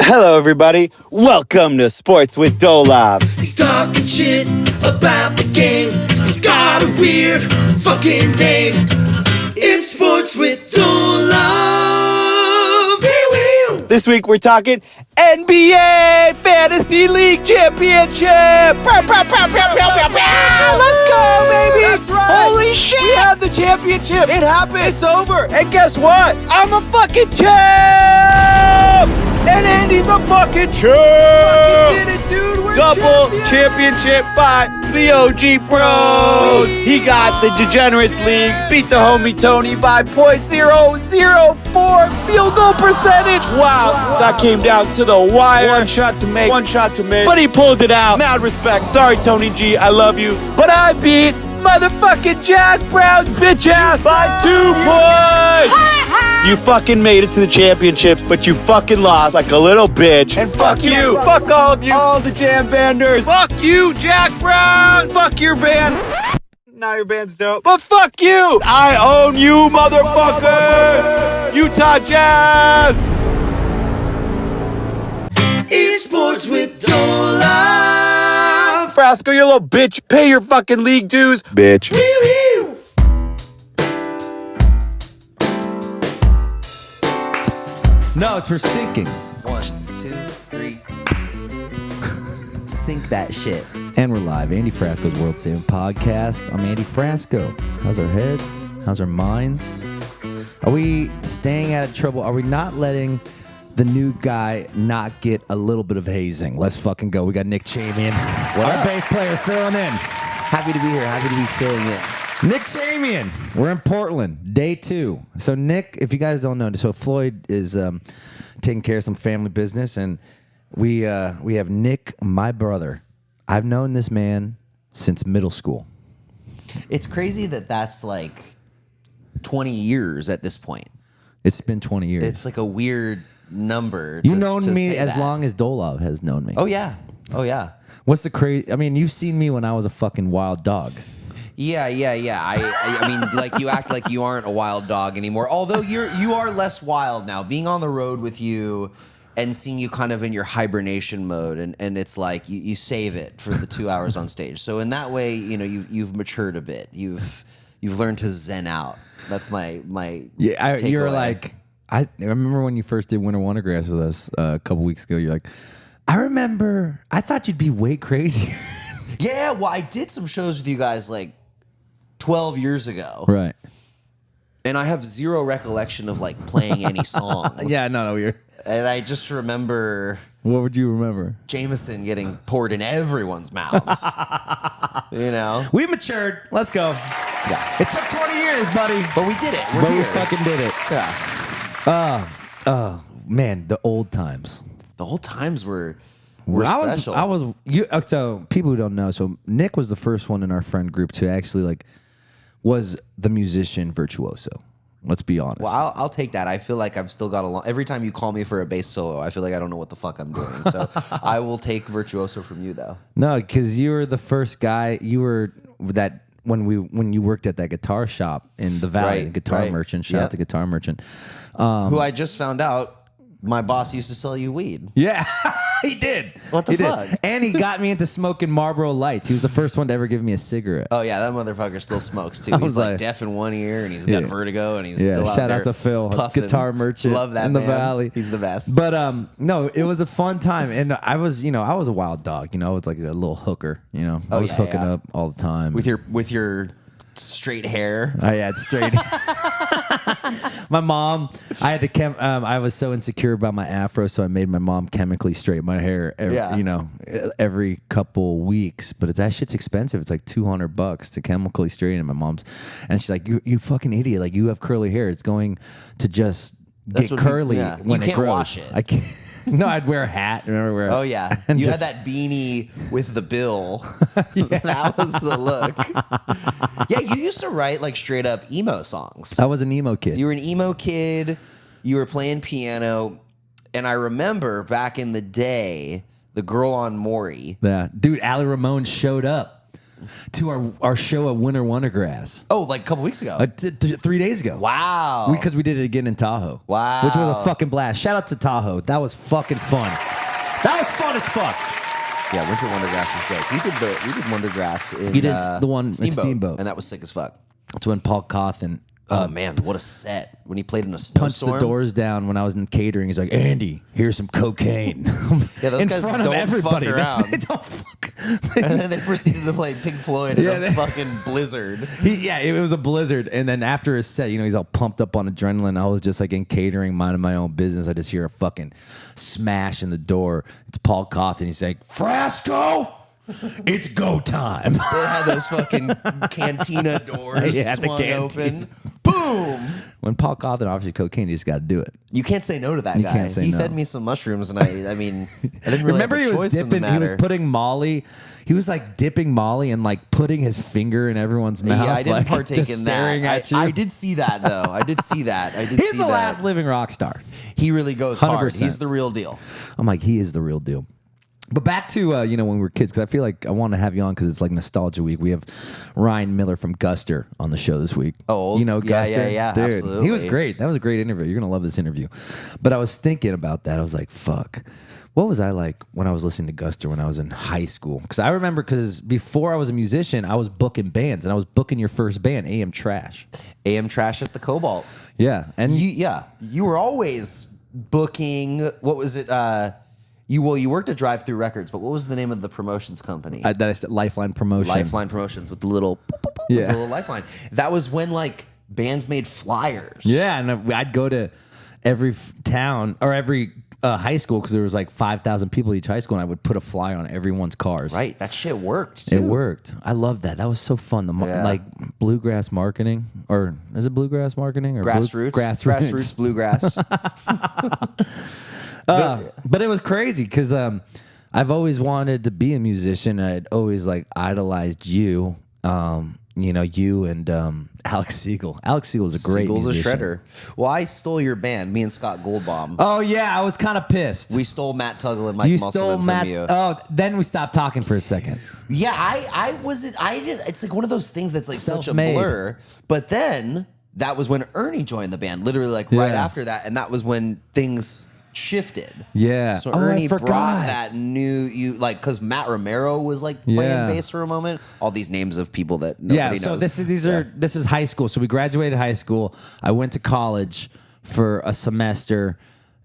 Hello, everybody. Welcome to Sports with Dolav. He's talking shit about the game. He's got a weird fucking name. It's Sports with Dolav. This week we're talking NBA Fantasy League Championship. Let's go, baby. That's right. Holy shit. We have the championship. It happened. It's over. And guess what? I'm a fucking champ. And Andy's a fucking champ. Fucking did it, dude. We're Double championship by the OG Bros. He got the Degenerates League, beat the homie Tony by .004 field goal percentage. Wow. That came down to the wire. One shot to make. But he pulled it out. Mad respect. Sorry, Tony G. I love you. But I beat motherfucking Jack Brown's bitch ass by 2 points. You fucking made it to the championships, but you fucking lost like a little bitch. And fuck you. Fuck all of you. All the jam banders. Fuck you, Jack Brown. Fuck your band. Now your band's dope. But fuck you. I own you, motherfucker. Utah Jazz. It's Sports with Dolav. Frasco, you little bitch. Pay your fucking league dues, bitch. No, it's for sinking. 1, 2, 3. Sink that shit. And we're live. Andy Frasco's World Saving Podcast. I'm Andy Frasco. How's our heads? How's our minds? Are we staying out of trouble? Are we not letting the new guy not get a little bit of hazing? Let's fucking go. We got Nick Chamian, our bass player, filling in. Happy to be here. Happy to be filling it. Nick Chamian. We're in Portland, day 2. So Nick, if you guys don't know, so Floyd is taking care of some family business, and we have Nick, my brother. I've known this man since middle school. It's crazy that that's like 20 years at this point. It's been 20 years. It's like a weird number. You've known me say as that. long as Dolav has known me. Oh, yeah. Oh, yeah. What's the crazy? I mean, you've seen me when I was a fucking wild dog. Yeah. I mean, like, you act like you aren't a wild dog anymore. Although you are less wild now. Being on the road with you and seeing you kind of in your hibernation mode, and it's like you save it for the 2 hours on stage. So in that way, you know, you've matured a bit. You've learned to zen out. That's my Yeah, you're takeaway. like, I remember when you first did Winter Wondergrass with us a couple weeks ago. You're like, I thought you'd be way crazier. Yeah, well, I did some shows with you guys like 12 years ago. Right. And I have zero recollection of like playing any songs. Yeah, no, you're. And I just remember What would you remember? Jameson getting poured in everyone's mouths. You know? We matured. Let's go. Yeah. It took 20 years, buddy. But we did it. We're But here. we fucking did it. Yeah. Man, the old times. The whole times were So special. people who don't know, so Nick was the first one in our friend group to actually like was the musician virtuoso. Let's be honest. Well, I'll take that. I feel like I've still got a long. Every time you call me for a bass solo, I feel like I don't know what the fuck I'm doing. So I will take virtuoso from you, though. No, because you were the first guy. You were that when you worked at that guitar shop in the Valley, Right, Guitar right. Merchant. Shout out to Guitar Merchant. Who I just found out my boss used to sell you weed. Yeah, he did. What the He did. fuck? And he got me into smoking Marlboro Lights. He was the first one to ever give me a cigarette. Oh yeah, that motherfucker still smokes too. I He's was like like- deaf in one ear and he's got Yeah. vertigo and he's Yeah, still out shout there out to Phil, puffing. Guitar Merchant Love that in the man. Valley. He's the best. But no, it was a fun time, and I was a wild dog. You know, I was like a little hooker. You know, I was hooking up all the time with your straight hair. I had straight. My mom, I had to. I was so insecure about my afro, so I made my mom chemically straighten my hair. Every couple weeks. But that shit's expensive. It's like $200 to chemically straighten. My mom's, and she's like, "You fucking idiot! Like you have curly hair. It's going to just That's get what curly you when it can't grows." wash it. I can't. No, I'd wear a hat. Remember? Oh yeah, and you just- had that beanie with the bill. That was the look. Yeah, you used to write like straight up emo songs. I was an emo kid. You were an emo kid. You were playing piano, and I remember back in the day, the girl on Maury. Yeah, dude, Ali Ramone showed up. To our show at Winter Wondergrass. Oh, like a couple weeks ago. 3 days ago. Wow. Because we did it again in Tahoe. Wow. Which was a fucking blast. Shout out to Tahoe. That was fucking fun. That was fun as fuck. Yeah, Winter Wondergrass is dope. We did Wondergrass in You did the one Steamboat, and that was sick as fuck. That's when Paul Cawthon Oh man, what a set! When he played in a punched snowstorm. the doors down when I was in catering. He's like, Andy, here's some cocaine. Yeah, those in guys front don't of everybody. fuck around. They don't fuck. And then they proceeded to play Pink Floyd in a fucking blizzard. It was a blizzard. And then after his set, he's all pumped up on adrenaline. I was just like in catering, minding my own business. I just hear a fucking smash in the door. It's Paul Cawthon. He's like, Frasco, it's go time. They had those fucking cantina doors swung open. Boom! When Paul Cawthon offers you cocaine, you just got to do it. You can't say no to that guy. Can't say he no. fed me some mushrooms, and I didn't really Remember have a he was choice in the dipping. He matter. was putting Molly. He was like dipping Molly and like putting his finger in everyone's mouth. Yeah, I didn't like, partake just in staring that. at you. I did see that though. I did see that. He's the last living rock star. He really goes hard. 100%. He's the real deal. I'm like, he is the real deal. But back to when we were kids, because I feel like I want to have you on because it's like nostalgia week. We have Ryan Miller from Guster on the show this week. Oh, Guster? yeah, Dude, absolutely. he was great. That was a great interview. You're gonna love this interview. But I was thinking about that. I was like, fuck. What was I like when I was listening to Guster when I was in high school? Because I remember, because before I was a musician, I was booking bands, and I was booking your first band, AM Trash. AM Trash at the Cobalt. Yeah, and You were always booking. What was it? You worked at Drive Through Records, but what was the name of the promotions company? Lifeline Promotion. Lifeline Promotions with the little with the little lifeline. That was when like bands made flyers. Yeah, and I'd go to every town or every high school because there was like 5,000 people at each high school, and I would put a flyer on everyone's cars. Right, that shit worked too. It worked. I loved that. That was so fun. Like bluegrass marketing, or is it bluegrass marketing or grassroots? Grassroots bluegrass. But it was crazy because I've always wanted to be a musician. I'd always like idolized you. You and Alex Siegel. Alex Siegel's a great Siegel's musician. a shredder. Well, I stole your band, me and Scott Goldbaum. Oh yeah, I was kind of pissed. We stole Matt Tuggle and Mike Musselman from you. Oh, then we stopped talking for a second. Yeah, I did. It's like one of those things that's like such a Self-made. blur. But then that was when Ernie joined the band, literally like right after that, and that was when things shifted. Yeah. So Oh, I Ernie forgot. brought that because Matt Romero was like playing bass for a moment. All these names of people that nobody knows. So this is high school. So we graduated high school. I went to college for a semester,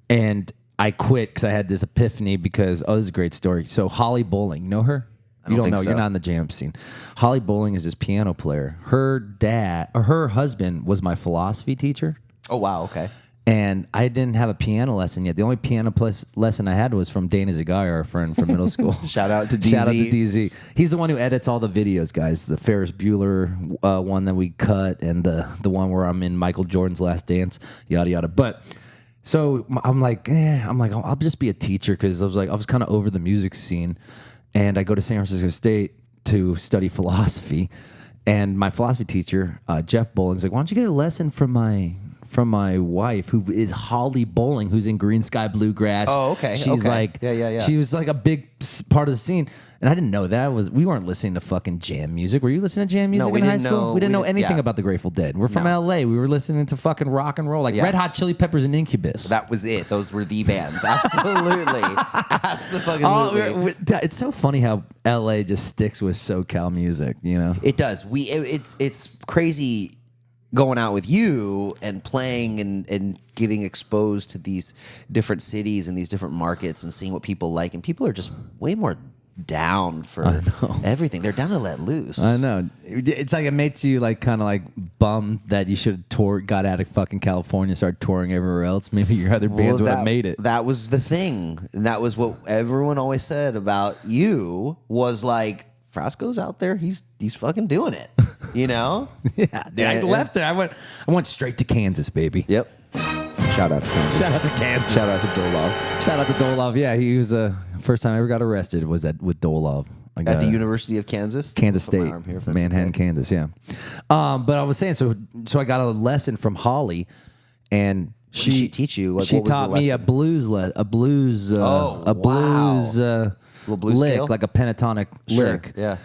and I quit because I had this epiphany because this is a great story. So Holly Bowling, you know her? You don't think know. so. You're not in the jam scene. Holly Bowling is this piano player. Her husband was my philosophy teacher. Oh wow, okay. And I didn't have a piano lesson yet. The only piano lesson I had was from Dana Zagaya, our friend from middle school. Shout out to DZ. Shout out to DZ. He's the one who edits all the videos, guys. The Ferris Bueller one that we cut, and the one where I'm in Michael Jordan's Last Dance, yada yada. But so I'm like, I'll just be a teacher because I was kind of over the music scene, and I go to San Francisco State to study philosophy, and my philosophy teacher, Jeff Bowling's like, why don't you get a lesson from my wife, who is Holly Bowling, who's in Green Sky Bluegrass. Oh, okay. She's like, she was like a big part of the scene, and I didn't know that. We weren't listening to fucking jam music. Were you listening to jam music we in high didn't school? know- We didn't know we- anything yeah. about the Grateful Dead. We're from LA. We were listening to fucking rock and roll, like Red Hot Chili Peppers and Incubus. That was it. Those were the bands. Absolutely. Absolutely. It's so funny how LA just sticks with SoCal music, It does. It's crazy going out with you and playing and getting exposed to these different cities and these different markets and seeing what people like. And people are just way more down for everything. They're down to let loose. I know. It's like it makes you like kind of like bummed that you should have got out of fucking California, started touring everywhere else. Maybe your other bands would have made it. That was the thing. And that was what everyone always said about you was like, Frasco's out there. He's fucking doing it. Yeah, dude, I left there. I went straight to Kansas, baby. Yep. Shout out to Kansas. Shout out to Kansas. Shout out to Dolav. Shout out to Dolav. Yeah, he was first time I ever got arrested was with Dolav. At the University of Kansas? Kansas Put my State, arm here if that's Manhattan, okay. Kansas. Yeah. But I was saying, so I got a lesson from Holly, and What did she teach you? Like, she what was the taught me a lesson? blues, Little blues lick, scale? like a pentatonic lick. Yeah.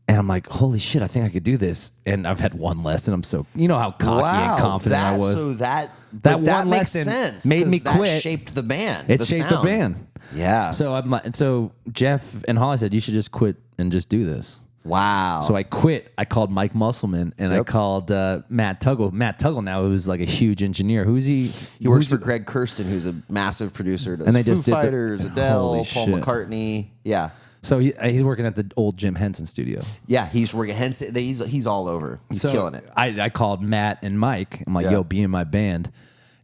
And I'm like, holy shit, I think I could do this. And I've had one lesson. I'm so, you know how cocky and confident I was. So that one makes lesson sense, made me 'cause that quit. shaped the band. It shaped the band. Yeah. So I'm like, so Jeff and Holly said, you should just quit and just do this. Wow. So I quit. I called Mike Musselman and I called Matt Tuggle. Matt Tuggle now, who's like a huge engineer. Who's he? He works for Greg Kirsten, who's a massive producer. Does And they Foo just did the- Fighters, Adele, Holy Paul shit. McCartney. Yeah. So he's working at the old Jim Henson studio. Yeah, he's working. Hence, he's all over. He's So killing it. I called Matt and Mike. I'm like, Yeah. yo, be in my band.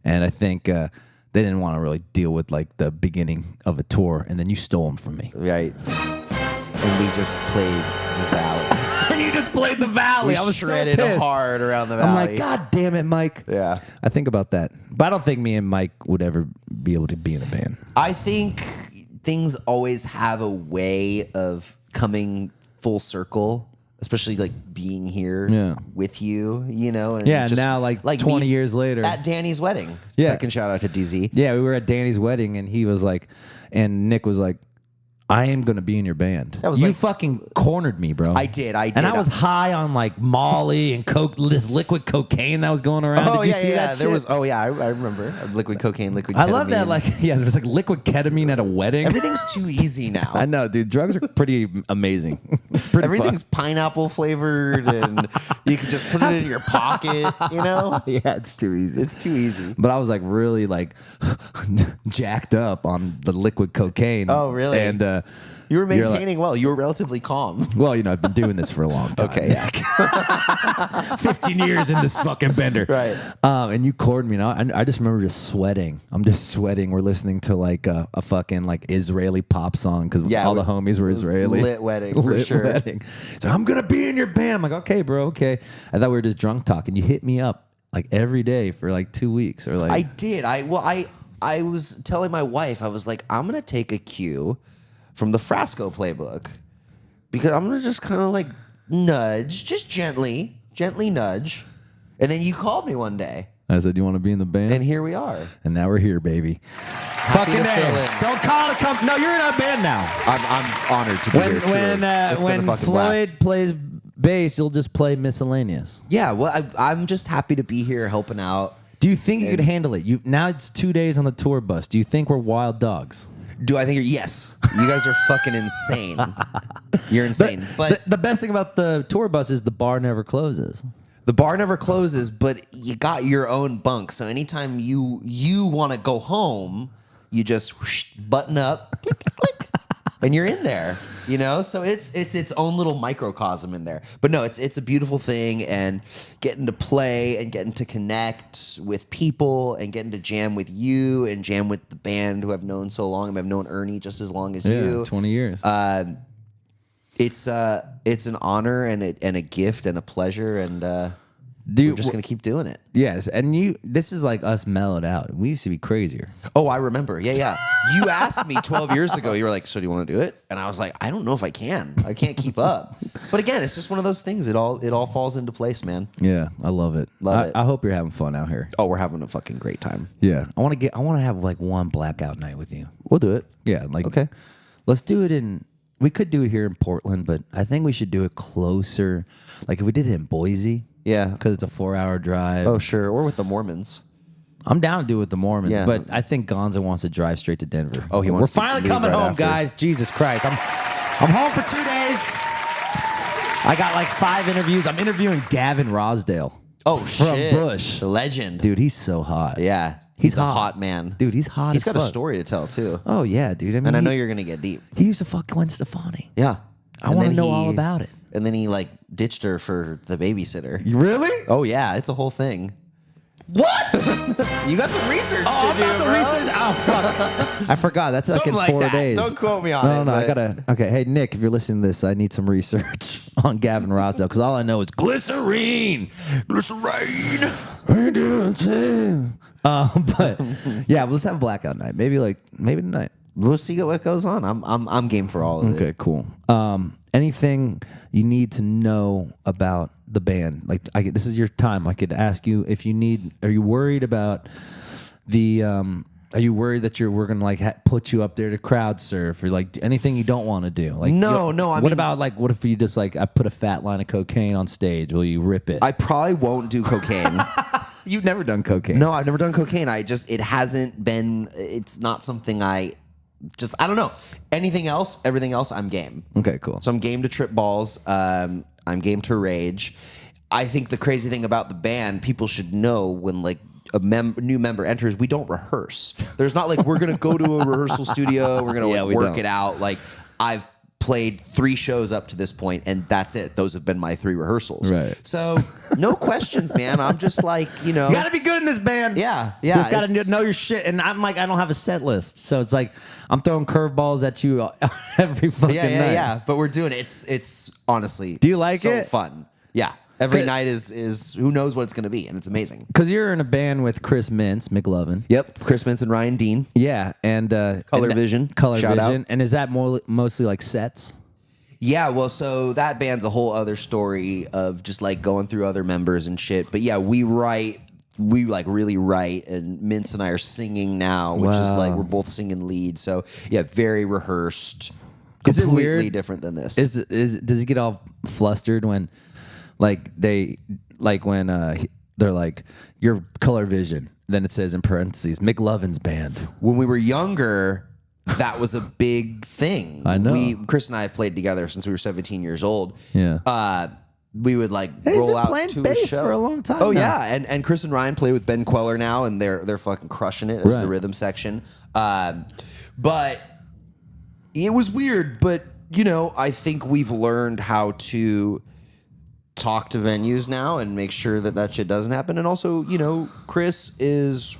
And I think they didn't want to really deal with like the beginning of a tour. And then you stole them from me. Right. And we just played the Valley. And you just played the Valley. We I was shredded so pissed. hard around the Valley. I'm like, God damn it, Mike. Yeah. I think about that. But I don't think me and Mike would ever be able to be in a band. I think things always have a way of coming full circle, especially like being here with you, you know? And Yeah, now like 20 me years later. at Danny's wedding. Yeah. Second shout out to DZ. Yeah, we were at Danny's wedding and he was like, and Nick was like, I am going to be in your band. That was you like- fucking cornered me, bro. I did. And I was high on like Molly and coke, this liquid cocaine that was going around. Oh, Did you yeah, see yeah. that There shit? was. Oh, yeah. I remember liquid cocaine, liquid. I love that. ketamine. Like, yeah, there was like liquid ketamine at a wedding. Everything's too easy now. I know, dude. Drugs are pretty amazing. Pretty Everything's fun. pineapple flavored, and you can just put it in your pocket. You know, Yeah, it's too easy. it's too easy. But I was like really like jacked up on the liquid cocaine. Oh, really? And You were You're like- maintaining well. You were relatively calm. well, you know, I've been doing this for a long time. Okay, yeah. 15 years in this fucking bender. Right. And you corded me. And I just remember just sweating. I'm just sweating. We're listening to like a fucking like Israeli pop song because Yeah, all the homies were it was Israeli. lit wedding, for sure. Wedding. So I'm going to be in your band. I'm like, okay, bro, okay. I thought we were just drunk talking. You hit me up like every day for like 2 weeks or like. I did. I was telling my wife, I was like, I'm gonna take a cue from the Frasco playbook because I'm gonna just kind of like nudge, just gently nudge. And then you called me one day, I said, you want to be in the band? and here we are. And now we're here, baby. Happy Fucking to fill A. in. Don't call it a company. No, you're in our band now. I'm honored to be here. truly. It's been a When fucking Floyd blast. plays bass, you'll just play miscellaneous. Yeah, well, I'm just happy to be here helping out. Do you think you could handle it? Now it's 2 days on the tour bus. Do you think we're wild dogs? Do I think yes? You guys are fucking insane. You're insane. But the best thing about the tour bus is the bar never closes. the bar never closes, but you got your own bunk. So anytime you want to go home, you just whoosh, button up, click, click, and you're in there. You know, so it's its own little microcosm in there. But no, it's a beautiful thing, and getting to play and getting to connect with people and getting to jam with you and jam with the band who I've known so long. I've known Ernie just as long as you. 20 years. It's an honor and a gift and a pleasure, and Dude, we're just gonna keep doing it. yes, and this is like us mellowed out. We used to be crazier. Oh, I remember. Yeah. You asked me 12 years ago. You were like, "So do you want to do it?" And I was like, "I don't know if I can. I can't keep up." But again, it's just one of those things. It all falls into place, man. Yeah, I love it. Love it. I hope you're having fun out here. Oh, we're having a fucking great time. Yeah, I want to have like one blackout night with you. We'll do it. Yeah, like Okay. Let's do it we could do it here in Portland, but I think we should do it closer. Like if we did it in Boise. Yeah. Because it's a 4-hour drive. Oh, sure. Or with the Mormons. I'm down to do it with the Mormons, Yeah. but I think Gonzo wants to drive straight to Denver. Oh, he wants We're to finally leave coming right home, after. guys. Jesus Christ. I'm home for 2 days. I got like 5 interviews. I'm interviewing Gavin Rosdale. Oh, from shit. Bush. The legend. Dude, he's so hot. Yeah. He's a hot man. Dude, he's hot He's as got a fuck. story to tell, too. Oh, yeah, dude. I mean, And I know you're going to get deep. he used to fuck Gwen Stefani. Yeah. I want to know all about it. And then he like ditched her for the babysitter. Really? Oh yeah, it's a whole thing. What? You got some research to I'm do, about to bro. research. Oh, fuck. I forgot. That's like Something in like 4 that. days. Don't quote me on it, No, I but- gotta. Okay, hey Nick, if you're listening to this, I need some research on Gavin Rosdale because all I know is glycerine. Glycerine. We're doing too. But yeah, let's have a blackout night. Maybe tonight. We'll see what goes on. I'm game for all of it. Okay, cool. Anything you need to know about the band? Like, this is your time. I could ask you if you need. Are you worried about the Are you worried that we're gonna like put you up there to crowd surf or like anything you don't want to do? Like No. What about like what if you just like I put a fat line of cocaine on stage? Will you rip it? I probably won't do cocaine. You've never done cocaine? No, I've never done cocaine. It hasn't been. It's not something I don't know. Anything else, everything else, I'm game. Okay, cool. So I'm game to trip balls. I'm game to rage. I think the crazy thing about the band, people should know when like a new member enters, we don't rehearse. There's not like we're gonna go to a rehearsal studio, we're gonna work it out. Like I've played 3 shows up to this point, and that's it. Those have been my 3 rehearsals. Right. So no questions, man. I'm just like, You gotta be good in this band. Yeah. Just gotta know your shit. And I'm like, I don't have a set list, so it's like I'm throwing curveballs at you every fucking night. Yeah. But we're doing it. It's honestly. Do you like so it? Fun. Yeah. Every night is who knows what it's going to be, and it's amazing. Because you're in a band with Chris Mintz, McLovin. Yep, Chris Mintz and Ryan Dean. Yeah, and Colorvision. Colorvision. Shout out. And is that mostly like sets? Yeah, well, so that band's a whole other story of just like going through other members and shit. But yeah, we like really write, and Mintz and I are singing now, which is like we're both singing lead. So yeah, very rehearsed. Is it Completely weird? different than this. Does he get all flustered when like they're like your Colorvision, then it says in parentheses McLovin's band? When we were younger, that was a big thing. I know. Chris and I have played together since we were 17 years old. Yeah. We would like He's roll been out playing to a bass show for a long time Oh now. yeah, and Chris and Ryan play with Ben Queller now, and they're fucking crushing it as the Right. rhythm section. But it was weird. But I think we've learned how to talk to venues now and make sure that shit doesn't happen. And also, Chris is.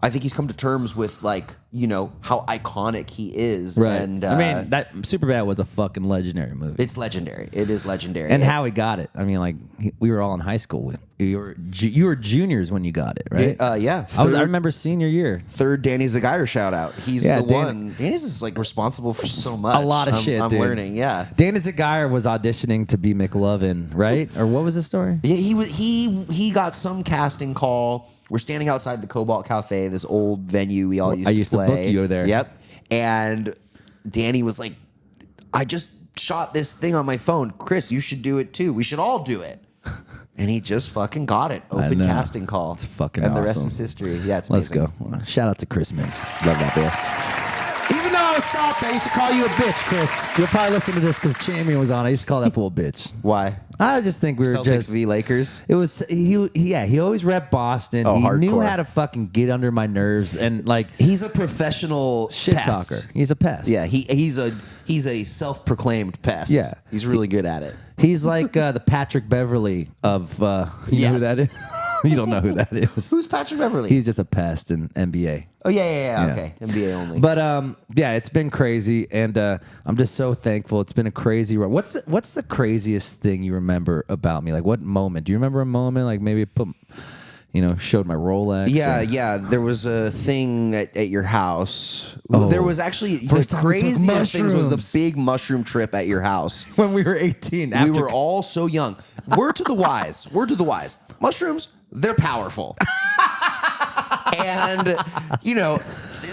I think he's come to terms with like how iconic he is. Right. And I mean, that Superbad was a fucking legendary movie. it's legendary. It is legendary. And how he got it. I mean, like we were all in high school. You were juniors when you got it, right? Yeah. I remember senior year. Third Danny Zagayer shout out. He's Yeah, the one. Danny's is like responsible for so much. A lot of shit, I'm dude. learning. Yeah. Danny Zagayer was auditioning to be McLovin, right? Or what was the story? Yeah, he got some casting call. We're standing outside the Cobalt Cafe, this old venue we all used to play. to book you there. Yep. And Danny was like, I just shot this thing on my phone. Chris, you should do it too. We should all do it. And he just fucking got it. Open know. casting call. It's fucking And the rest awesome. is history. Yeah, it's Let's amazing. go. Shout out to Chris Mintz. Love that band. Even though I was salty, I used to call you a bitch, Chris. You'll probably listen to this because Chamian was on. I used to call that fool a bitch. Why? I just think we were Celtics just v Lakers. It was he always repped Boston. Oh, he knew hardcore. how to fucking get under my nerves and like He's a professional shit pest. talker. He's a pest. Yeah, he's a self-proclaimed pest. Yeah. He's really good at it. He's like the Patrick Beverly of you know who Yes. that is? You don't know who that is. Who's Patrick Beverly? He's just a pest in NBA. Oh yeah. Okay, NBA only. But yeah, it's been crazy, and I'm just so thankful. It's been a crazy run. What's the craziest thing you remember about me? Like, what moment? Do you remember a moment? Like maybe showed my Rolex. Yeah. There was a thing at your house. Oh. There was actually First the time we took craziest things was the mushrooms. big mushroom trip at your house. when we were 18. We were all so young. Word to the wise. Mushrooms, they're powerful. And,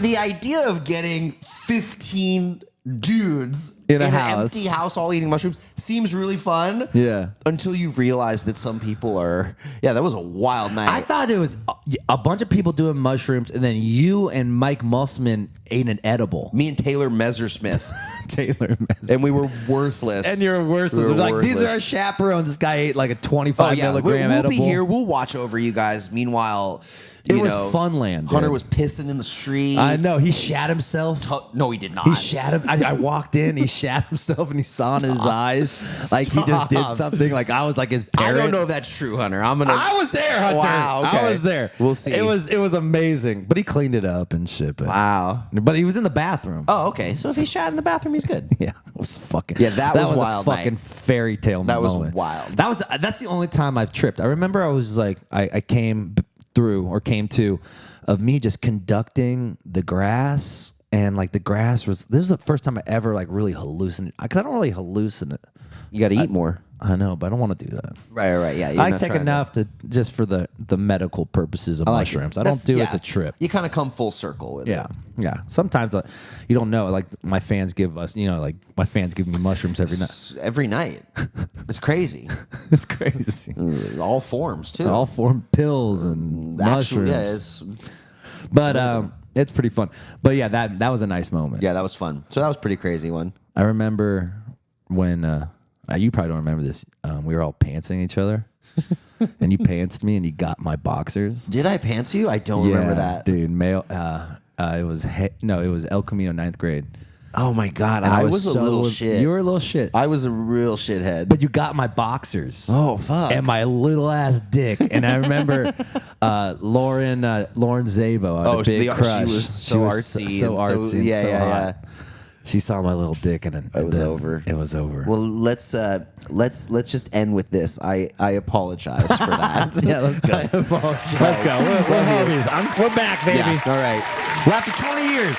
the idea of getting 15 dudes In a an house. empty house all eating mushrooms seems really fun. Yeah. Until you realize that some people are. Yeah, that was a wild night. I thought it was a bunch of people doing mushrooms, and then you and Mike Mussman ate an edible. Me and Taylor Messersmith. Taylor Messer. And we were worthless. And you're worse. We were Like, these are our worthless. chaperones. This guy ate like a 25 milligram we'll edible. be here. We'll watch over you guys. Meanwhile, It you was know, Funland, dude. Hunter was pissing in the street. I know. He shat himself. No, he did not. He shat him. I walked in. He shat himself, and he saw in his eyes like he just did Stop. something. Like I was like his I parent. don't know if that's true, Hunter. I'm gonna. I was there, Hunter. Wow, okay. I was there. We'll see. It was amazing, but he cleaned it up and shit. But, Wow. But he was in the bathroom. Oh, okay. So if he shat in the bathroom, he's good. Yeah, it was fucking. Yeah, that was wild a fucking night. fairy tale. That was moment. wild. That's the only time I've tripped. I remember I was like, I came to of me just conducting the grass, and like the grass was. This was the first time I ever like really hallucinated, because I don't really hallucinate. You got to eat more. I know, but I don't want to do that. Right. Yeah, you're I not take trying enough to just for the medical purposes of like it. mushrooms. I don't do it to trip. You kind of come full circle with it. Yeah. Sometimes you don't know. Like my fans give us, like my fans give me mushrooms every night. Every night. It's crazy. It's crazy. All forms too. All form pills and mushrooms. But it's pretty fun. But yeah, that was a nice moment. yeah, that was fun. So that was a pretty crazy one. I remember when you probably don't remember this. We were all pantsing each other, and you pantsed me, and you got my boxers. Did I pants you? I don't remember that, dude. It was El Camino 9th grade. Oh my god, I was a little shit. You were a little shit. I was a real shithead. But you got my boxers. Oh fuck! And my little ass dick. And I remember Lauren Zabo, the big crush. She was so artsy, so artsy, and so hot. Yeah. She saw my little dick, and it was over. It was over. Well, let's just end with this. I apologize for that. Yeah, let's go. I apologize. Let's go. We're homies. We're back, baby. Yeah. All right. Well, after 20 years,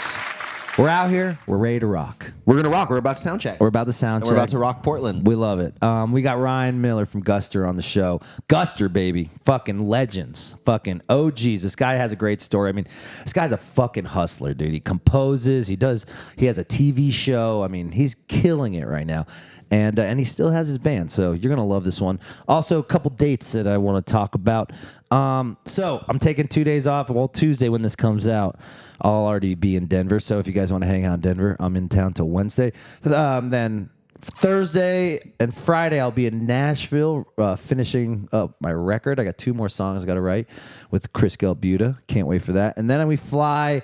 we're out here. We're ready to rock. We're gonna rock. We're about to sound check. We're about to sound check. We're about to rock Portland. We love it. We got Ryan Miller from Guster on the show. Guster, baby. Fucking legends. Fucking OGs. This guy has a great story. I mean, this guy's a fucking hustler, dude. He composes. He has a TV show. I mean, he's killing it right now. And he still has his band. So you're going to love this one. Also, a couple dates that I want to talk about. So I'm taking 2 days off. Well, Tuesday when this comes out, I'll already be in Denver. So if you guys want to hang out in Denver, I'm in town till Wednesday. Then Thursday and Friday, I'll be in Nashville finishing up my record. I got 2 more songs I got to write with Chris Gelbuta. Can't wait for that. And then we fly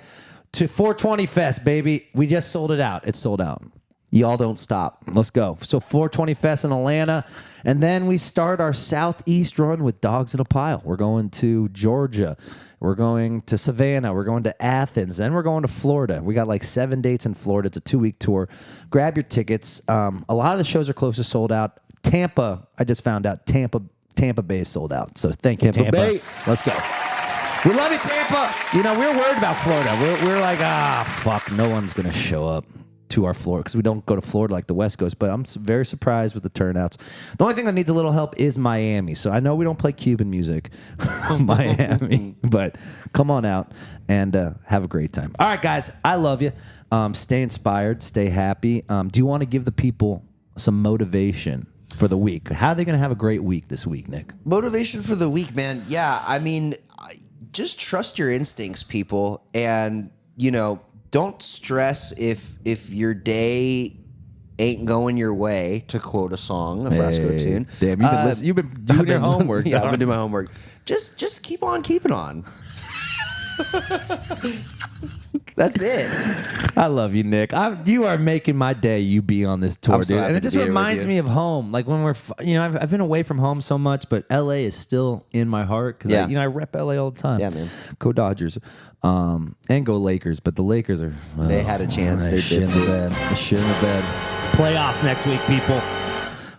to 420 Fest, baby. We just sold it out. It's sold out. Y'all don't stop. Let's go. So 420 Fest in Atlanta. And then we start our Southeast run with Dogs in a Pile. We're going to Georgia. We're going to Savannah. We're going to Athens. Then we're going to Florida. We got like 7 dates in Florida. It's a 2-week tour. Grab your tickets. A lot of the shows are close to sold out. Tampa, I just found out, Tampa Bay is sold out. So thank you, Tampa Bay. Let's go. We love you, Tampa. We're worried about Florida. We're like, fuck, no one's going to show up to our Florida because we don't go to Florida like the West Coast, but I'm very surprised with the turnouts. The only thing that needs a little help is Miami. So I know we don't play Cuban music, Miami, but come on out and have a great time. All right, guys, I love you. Stay inspired, stay happy. Do you want to give the people some motivation for the week? How are they going to have a great week this week, Nick? Motivation for the week, man. Yeah, I mean, just trust your instincts, people, and don't stress if your day ain't going your way, to quote a song, a Frasco tune. Damn, you've been doing your homework. Yeah, I've been doing my homework. Just keep on keeping on. That's it. I love you, Nick. You are making my day. You be on this tour, dude, and it just reminds me of home. Like when I've been away from home so much, but LA is still in my heart because I rep LA all the time. Yeah, man. Go Dodgers, and go Lakers. But the Lakers are they had a chance. They shit in the bed. They shit in the bed. It's playoffs next week, people.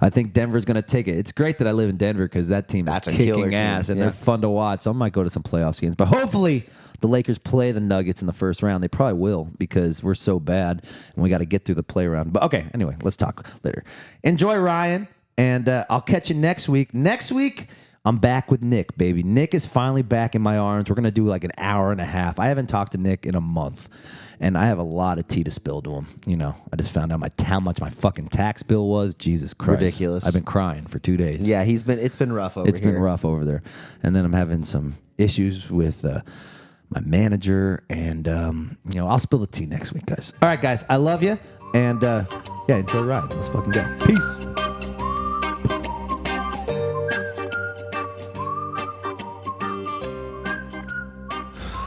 I think Denver's going to take it. It's great that I live in Denver because that team is kicking ass, and they're fun to watch. So I might go to some playoffs games. But hopefully the Lakers play the Nuggets in the first round. They probably will because we're so bad, and we got to get through the play round. But okay, anyway, let's talk later. Enjoy, Ryan, and I'll catch you next week. Next week, I'm back with Nick, baby. Nick is finally back in my arms. We're going to do like an hour and a half. I haven't talked to Nick in a month. And I have a lot of tea to spill to him. I just found out how much my fucking tax bill was. Jesus Christ. Ridiculous. I've been crying for 2 days. Yeah, it's been rough over here. It's been rough over there. And then I'm having some issues with my manager. And, I'll spill the tea next week, guys. All right, guys. I love you. And, enjoy riding. Let's fucking go. Peace.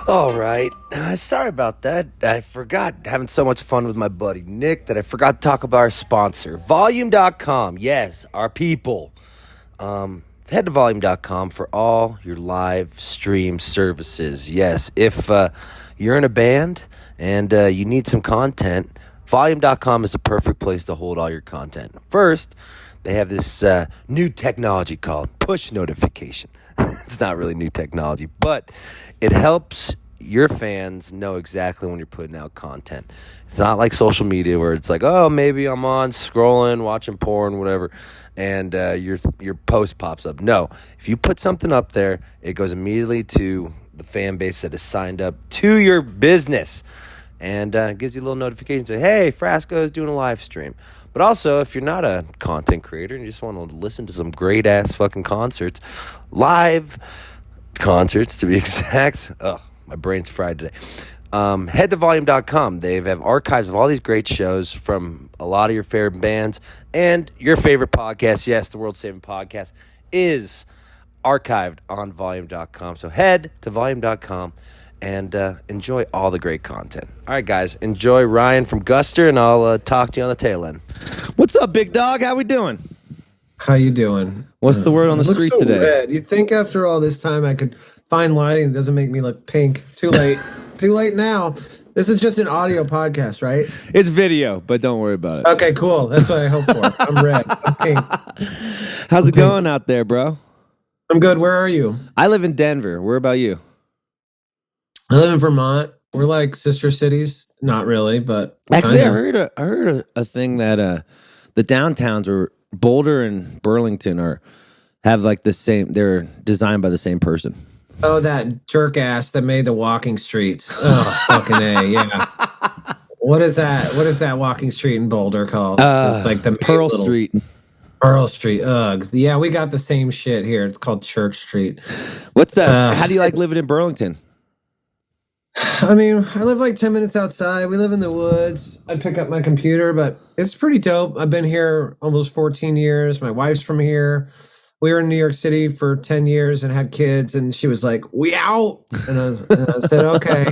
All right. Sorry about that. I forgot. Having so much fun with my buddy Nick that I forgot to talk about our sponsor, Volume.com. Yes, our people. Head to Volume.com for all your live stream services. Yes, if you're in a band and you need some content, Volume.com is the perfect place to hold all your content. First, they have this new technology called push notification. It's not really new technology, but it helps your fans know exactly when you're putting out content. It's not like social media where it's like, oh, maybe I'm on scrolling, watching porn, whatever, and your post pops up. No, if you put something up there, it goes immediately to the fan base that is signed up to your business, and gives you a little notification saying, hey, Frasco is doing a live stream. But also, if you're not a content creator and you just want to listen to some great ass fucking concerts, live concerts to be exact. Oh, my brain's fried today. Head to volume.com. They have archives of all these great shows from a lot of your favorite bands and your favorite podcast. Yes, the World Saving Podcast is archived on volume.com. So head to volume.com and enjoy all the great content. All right, guys, enjoy Ryan from Guster, and I'll talk to you on the tail end. What's up, big dog? How we doing? How you doing? What's the word on the Looks street so today? red. You'd think after all this time I could find lighting that doesn't make me look pink. Too late. Too late now. This is just an audio podcast, right? It's video, but don't worry about it. Okay, cool. That's what I hope for. I'm red. I'm pink. How's it going out there, bro? I'm good. Where are you? I live in Denver. Where about you? I live in Vermont. We're like sister cities. Not really, but Actually, kinda. I heard a thing that the downtowns or Boulder and Burlington have like the same. They're designed by the same person. Oh, that jerk ass that made the walking streets. Oh, fucking A, yeah. What is that? What is that walking street in Boulder called? It's like the Pearl Street. Pearl Street. Ugh. Yeah, we got the same shit here. It's called Church Street. What's that? How do you like living in Burlington? I mean, I live like 10 minutes outside. We live in the woods. I pick up my computer, but it's pretty dope. I've been here almost 14 years. My wife's from here. We were in New York City for 10 years and had kids, and she was like, we out. And I said, okay.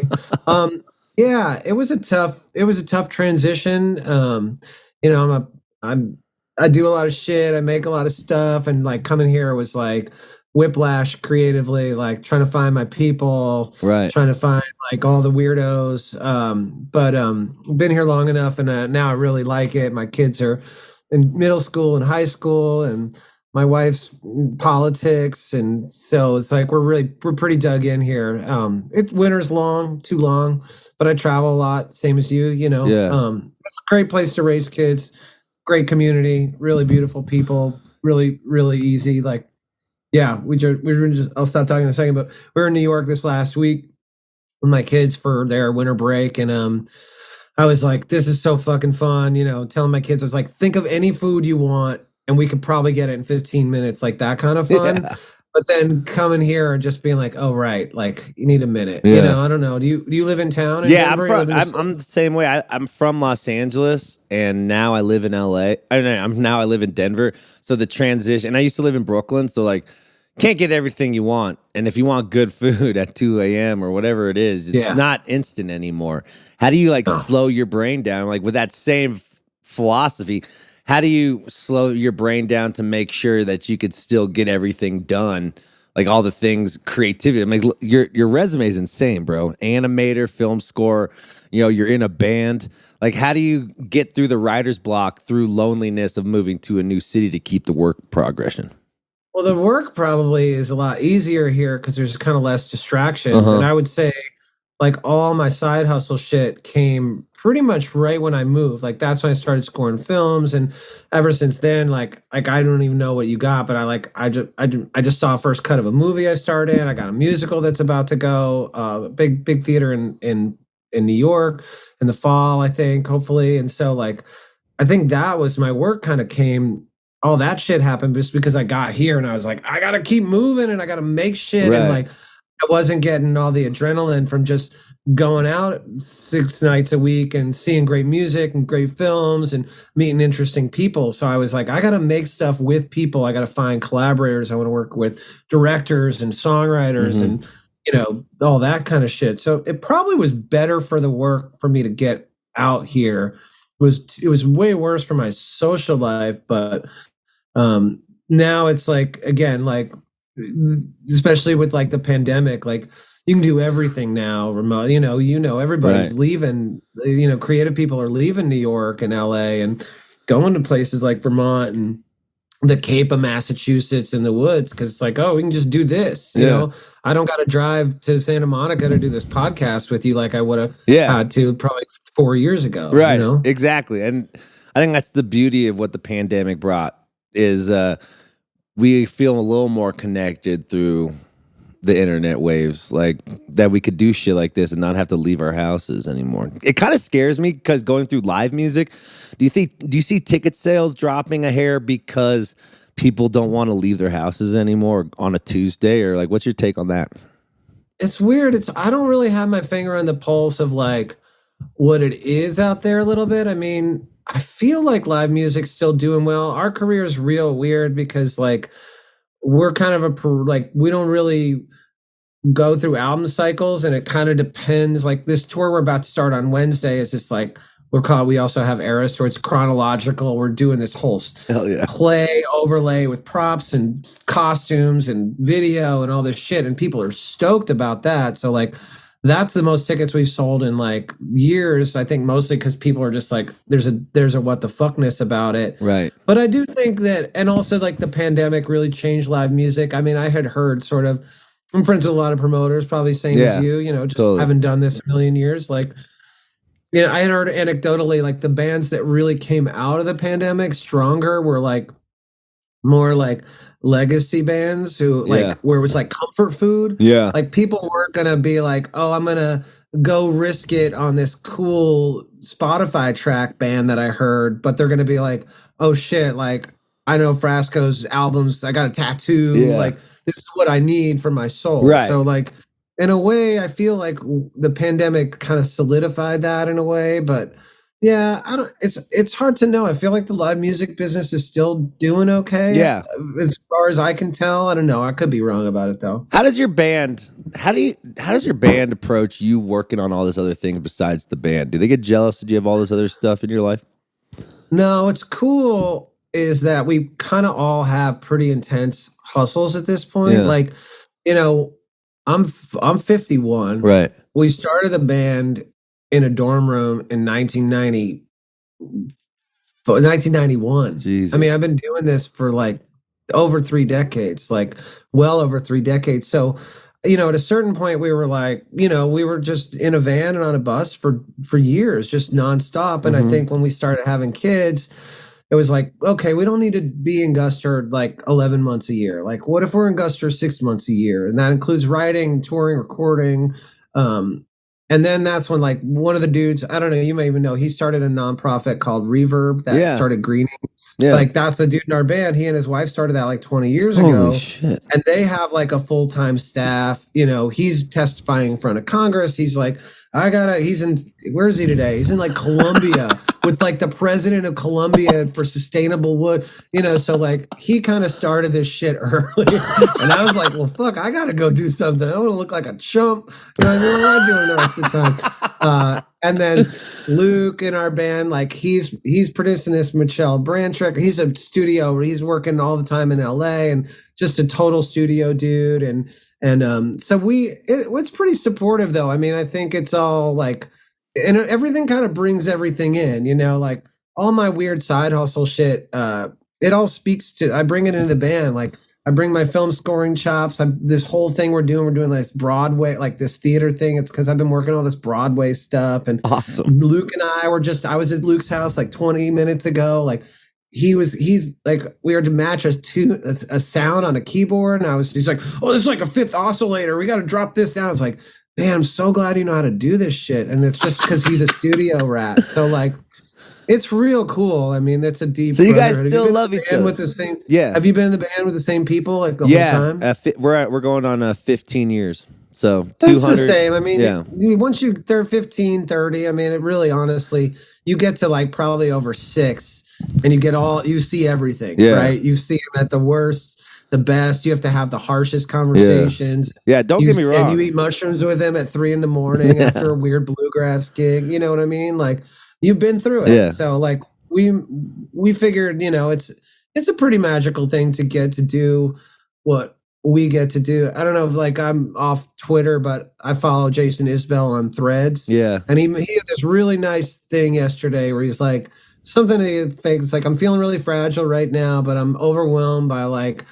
Yeah, it was a tough transition. You know, I do a lot of shit. I make a lot of stuff, and like coming here was like whiplash creatively, like trying to find my people, Right. trying to find like all the weirdos. But been here long enough, and now I really like it. My kids are in middle school and high school, and my wife's in politics, and so it's like we're pretty dug in here. It's winter's too long, but I travel a lot, same as you. You know, Yeah. it's a great place to raise kids. Great community, really beautiful people, really easy. Like, yeah, we were just. I'll stop talking in a second, but we were in New York this last week with my kids for their winter break, and I was like, this is so fucking fun. You know, telling my kids, I was like, think of any food you want, and we could probably get it in 15 minutes, like that kind of fun. Yeah. But then coming here and just being like, oh right, like you need a minute. Yeah. You know, I don't know. Do you live in town? In Yeah, Denver? You live in I'm the same way. I'm from Los Angeles, and now I live in LA. I live in Denver. So the transition. I used to live in Brooklyn, so like can't get everything you want. And if you want good food at 2 a.m. or whatever it is, it's not instant anymore. How do you like slow your brain down? Like with that same philosophy, how do you slow your brain down to make sure that you could still get everything done? Like all the things, creativity. I mean, your resume is insane, bro. Animator, film score. You know, you're in a band. Like, how do you get through the writer's block through loneliness of moving to a new city to keep the work progression? Well, the work probably is a lot easier here because there's kind of less distractions. And I would say, like, all my side hustle shit came pretty much right when I moved. Like, that's when I started scoring films, and ever since then, like I don't even know what you got, but I just saw a first cut of a movie I starred in. I got a musical that's about to go, big theater in New York in the fall, I think, hopefully. And so, like, I think that was my work kind of came. All that shit happened just because I got here and I was like, I gotta keep moving and I gotta make shit. Right. And like, I wasn't getting all the adrenaline from just going out 6 nights a week and seeing great music and great films and meeting interesting people. So I was like, I got to make stuff with people. I got to find collaborators. I want to work with directors and songwriters and, you know, all that kind of shit. So it probably was better for the work for me to get out here. It was way worse for my social life, but now it's like, again, like, especially with like the pandemic, like you can do everything now remote. You know, everybody's leaving. You know, creative people are leaving New York and LA and going to places like Vermont and the Cape of Massachusetts in the woods, because it's like, oh, we can just do this. You know, I don't got to drive to Santa Monica to do this podcast with you like I would have had to probably 4 years ago. Right. You know? Exactly. And I think that's the beauty of what the pandemic brought is we feel a little more connected through the internet waves, like that we could do shit like this and not have to leave our houses anymore. It kind of scares me because going through live music, do you see ticket sales dropping a hair because people don't want to leave their houses anymore on a Tuesday, or like what's your take on that? It's weird. I don't really have my finger on the pulse of like what it is out there a little bit. I mean, I feel like live music's still doing well. Our career is real weird because like we're kind of we don't really go through album cycles, and it kind of depends. Like this tour we're about to start on Wednesday is just like we also have eras tour. It's chronological. We're doing this whole play overlay with props and costumes and video and all this shit, and people are stoked about that. So like that's the most tickets we've sold in like years. I think mostly because people are just like, there's a what the fuckness about it. Right. But I do think that, and also like the pandemic really changed live music. I mean, I had heard sort of, I'm friends with a lot of promoters, probably same as you, you know, just haven't done this a million years. Like, you know, I had heard anecdotally, like the bands that really came out of the pandemic stronger were like more like legacy bands who like where it was like comfort food. Yeah. Like people weren't gonna be like, oh, I'm gonna go risk it on this cool Spotify track band that I heard, but they're gonna be like, oh shit, like I know Frasco's albums, I got a tattoo, like this is what I need for my soul. Right. So like in a way, I feel like the pandemic kind of solidified that in a way, but yeah, it's hard to know. I feel like the live music business is still doing okay. Yeah. As far as I can tell. I don't know. I could be wrong about it though. How does your band approach you working on all this other things besides the band? Do they get jealous that you have all this other stuff in your life? No, what's cool is that we kind of all have pretty intense hustles at this point. Yeah. Like, you know, I'm 51. Right. We started the band in a dorm room in 1991. Jesus. I mean, I've been doing this for like over 3 decades, like well over 3 decades. So, you know, at a certain point we were like, you know, we were just in a van and on a bus for years, just nonstop. And I think when we started having kids, it was like, okay, we don't need to be in Guster like 11 months a year. Like, what if we're in Guster 6 months a year? And that includes writing, touring, recording. And then that's when like one of the dudes, I don't know, you may even know, he started a nonprofit called Reverb that started greening. Yeah. Like that's the dude in our band. He and his wife started that like 20 years ago. Shit. And they have like a full-time staff. You know, he's testifying in front of Congress. He's like, where is he today? He's in like Colombia with like the president of Colombia for sustainable wood, you know, so like he kind of started this shit early. And I was like, well, fuck, I got to go do something. I don't want to look like a chump. You know, what am I doing the rest of the time? And then Luke in our band, like he's producing this Michelle Brand track. He's a studio, he's working all the time in LA and just a total studio dude. And so it's pretty supportive though. I mean, I think it's all like, and everything kind of brings everything in, you know, like all my weird side hustle shit. It all speaks to, I bring it into the band. Like I bring my film scoring chops. This whole thing we're doing this Broadway, like this theater thing. It's because I've been working on this Broadway stuff. And awesome. Luke and I was at Luke's house like 20 minutes ago. Like he's like, we were to match a sound on a keyboard. And he's like, oh, this is like a fifth oscillator. We got to drop this down. It's like, man, I'm so glad you know how to do this shit. And it's just because he's a studio rat. So like, it's real cool. I mean, that's a deep. So you guys still love each other with the same. Yeah. Have you been in the band with the same people like the whole time? We're going on 15 years. So that's the same. I mean, once they're 15, 30. I mean, it really, honestly, you get to like probably over 6, and you see everything. Right? You see them at the worst. The best. You have to have the harshest conversations. Yeah, don't get me wrong. And you eat mushrooms with them at 3 a.m. after a weird bluegrass gig. You know what I mean? Like you've been through it. Yeah. So like we figured, you know, it's a pretty magical thing to get to do what we get to do. I don't know if like I'm off Twitter, but I follow Jason Isbell on Threads. Yeah. And he had this really nice thing yesterday where he's like, something to fake. It's like, I'm feeling really fragile right now, but I'm overwhelmed by like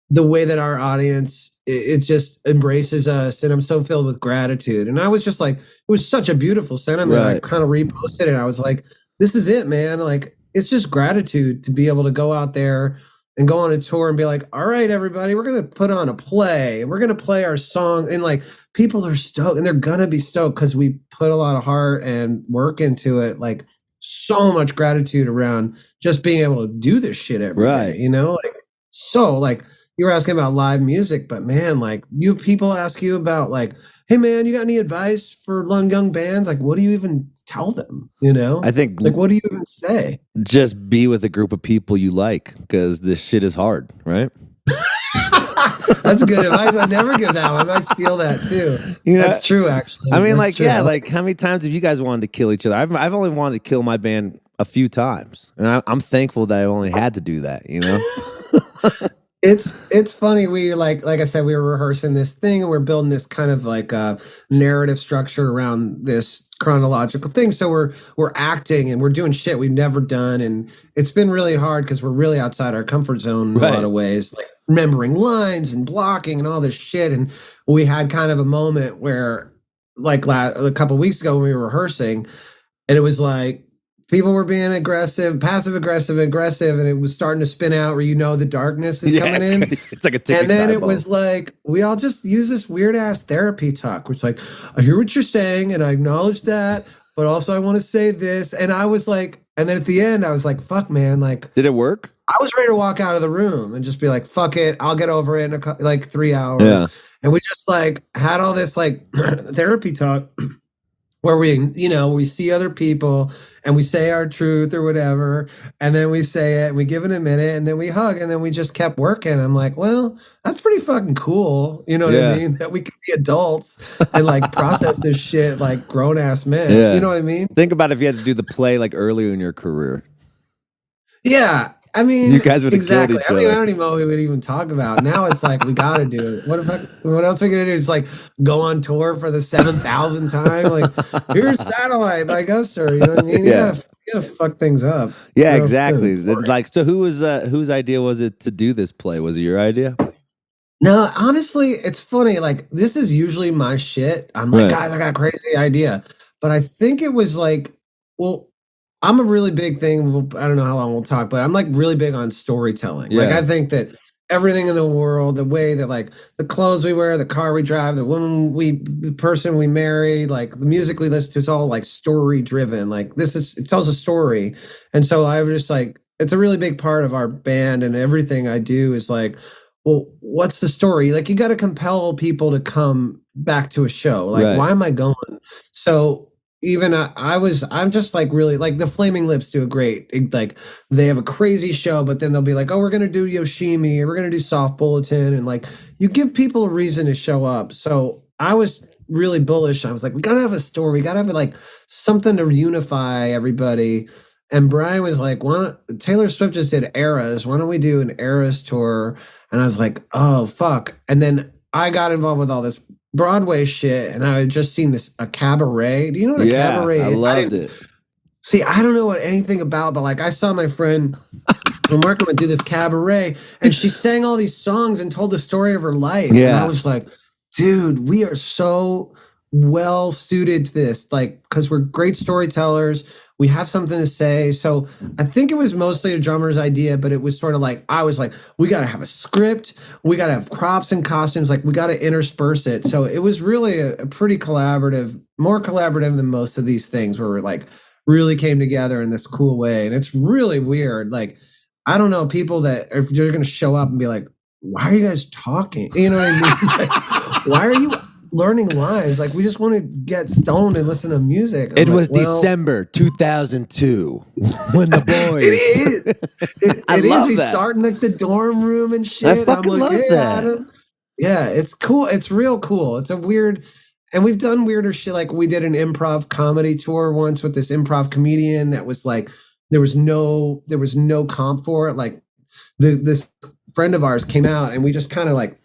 the way that our audience it just embraces us, and I'm so filled with gratitude. And I was just like, it was such a beautiful sentiment. I kind of reposted it. I was like, this is it, man. Like, it's just gratitude to be able to go out there and go on a tour and be like, all right, everybody, we're gonna put on a play and we're gonna play our song. And like, people are stoked, and they're gonna be stoked because we put a lot of heart and work into it. Like, so much gratitude around just being able to do this shit every day, you know? Like, so like, you were asking about live music, but man, like, you people ask you about like, hey man, you got any advice for young bands? Like, what do you even tell them? You know, I think like, what do you even say? Just be with a group of people you like, because this shit is hard, right? That's good advice. I never give that one. I steal that too. You know, that's true, actually. I mean, that's like, true. yeah, like how many times have you guys wanted to kill each other? I've only wanted to kill my band a few times, and I'm thankful that I only had to do that. You know. It's funny. We like I said, we were rehearsing this thing, and we're building this kind of like a narrative structure around this chronological thing. So we're acting and we're doing shit we've never done, and it's been really hard because we're really outside our comfort zone in a lot of ways, like remembering lines and blocking and all this shit. And we had kind of a moment where, like a couple of weeks ago, when we were rehearsing, and it was like, people were being aggressive, passive aggressive, and it was starting to spin out where the darkness is coming in. It's like a ticking And then time it bomb. was like, we all just use this weird ass therapy talk, which like, I hear what you're saying and I acknowledge that, but also I want to say this. And I was like, and then at the end I was like, fuck man, like, did it work? I was ready to walk out of the room and just be like, fuck it, I'll get over it in like 3 hours. Yeah. And we just like had all this like therapy talk where we see other people and we say our truth or whatever, and then we say it and we give it a minute and then we hug and then we just kept working. I'm like, well, that's pretty fucking cool. You know what I mean? That we can be adults and like process this shit like grown ass men. Yeah. You know what I mean? Think about if you had to do the play like earlier in your career. Yeah. I mean, You guys would have killed exactly. each I mean, I other. don't even know what we would even talk about. Now it's like, we got to do it. What else are we going to do? It's like go on tour for the 7,000th time. Like, here's Satellite by Guster. You know what I mean? Yeah. You gotta fuck things up. Yeah, What else exactly. do? Like, so whose idea was it to do this play? Was it your idea? No, honestly, it's funny. Like, this is usually my shit. I'm like, guys, I got a crazy idea. But I think it was like, well, I'm a really big thing. I don't know how long we'll talk, but I'm like really big on storytelling. Like, I think that everything in the world, the way that like the clothes we wear, the car we drive, the person we marry, like the music we listen to, it's all like story driven. Like it tells a story. And so I was just like, it's a really big part of our band, and everything I do is like, well, what's the story? Like, you got to compel people to come back to a show. Like, why am I going? So even I'm just like really like the Flaming Lips do a great, like they have a crazy show, but then they'll be like, oh, we're going to do Yoshimi or we're going to do Soft Bulletin. And like, you give people a reason to show up. So I was really bullish. I was like, we got to have a story. We got to have like something to unify everybody. And Brian was like, Taylor Swift just did Eras. Why don't we do an Eras tour? And I was like, oh, fuck. And then I got involved with all this Broadway shit, and I had just seen a cabaret. Do you know what a cabaret is? I loved it. See, I don't know what anything about, but like I saw my friend Marco would do this cabaret, and she sang all these songs and told the story of her life. Yeah. And I was like, dude, we are so well suited to this, like, because we're great storytellers. We have something to say. So I think it was mostly a drummer's idea, but it was sort of like, I was like, we got to have a script. We got to have props and costumes. Like, we got to intersperse it. So it was really a pretty collaborative, more collaborative than most of these things, where we're like really came together in this cool way. And it's really weird. Like, I don't know, people that if you're going to show up and be like, why are you guys talking? You know what I mean? Like, why are you learning lines? Like, we just want to get stoned and listen to music. It was December 2002 when the boys. It is. We start in like the dorm room and shit. I fucking I'm like, love that. Adam. Yeah, it's cool. It's real cool. It's a weird, and we've done weirder shit. Like, we did an improv comedy tour once with this improv comedian that was like, there was no comp for it. Like, this friend of ours came out, and we just kind of like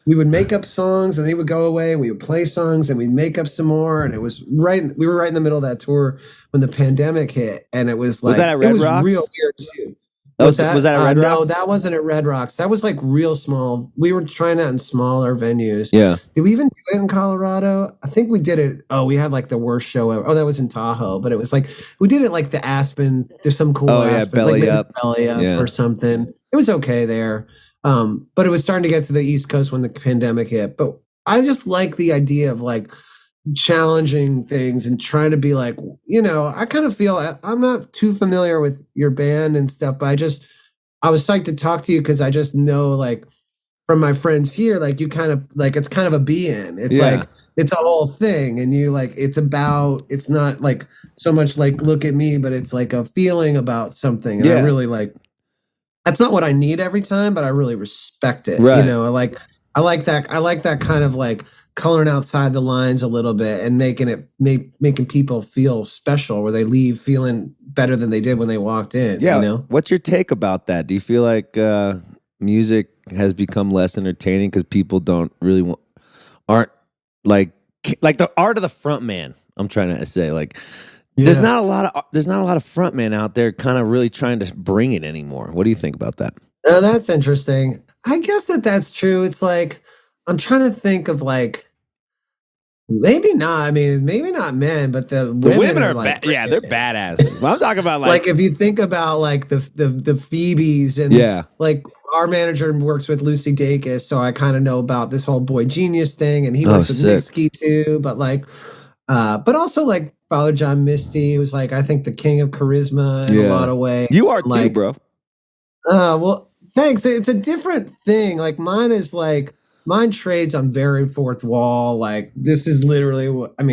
we would make up songs and they would go away. We would play songs and we'd make up some more. And it was we were right in the middle of that tour when the pandemic hit. And it was like, Was that at Red it was Rocks? real weird too. Was that at Red Rocks? No, that wasn't at Red Rocks. That was like real small. We were trying that in smaller venues. Yeah. Did we even do it in Colorado? I think we did it. Oh, we had like the worst show ever. Oh, that was in Tahoe, but it was like, we did it like the Aspen. There's some cool Aspen. Belly like Up. Belly Up or something. It was okay there. But it was starting to get to the East Coast when the pandemic hit. But I just like the idea of like challenging things and trying to be like, I kind of feel I'm not too familiar with your band and stuff, but I was psyched to talk to you because I just know like from my friends here, like you kind of like, it's kind of a be-in. It's like, it's a whole thing. And you like, it's not like so much like, look at me, but it's like a feeling about something. And I really like, that's not what I need every time, but I really respect it. Right. I like that kind of like coloring outside the lines a little bit and making people feel special where they leave feeling better than they did when they walked in. Yeah. What's your take about that? Do you feel like music has become less entertaining because people don't really aren't like the art of the front man? I'm trying to say like. There's not a lot of front men out there kind of really trying to bring it anymore. What do you think about that? Oh, that's interesting. I guess that's true. It's like, I'm trying to think of like, maybe not. I mean, maybe not men, but the women are like, they're badass. Well, I'm talking about like if you think about like the Phoebes and like our manager works with Lucy Dacus, so I kind of know about this whole Boy Genius thing, and he works with Whiskey too. But like, but also like Father John Misty was like, I think the king of charisma in a lot of ways. You are like, too, bro. Well, thanks. It's a different thing. Like mine trades on very fourth wall. Like this is literally what this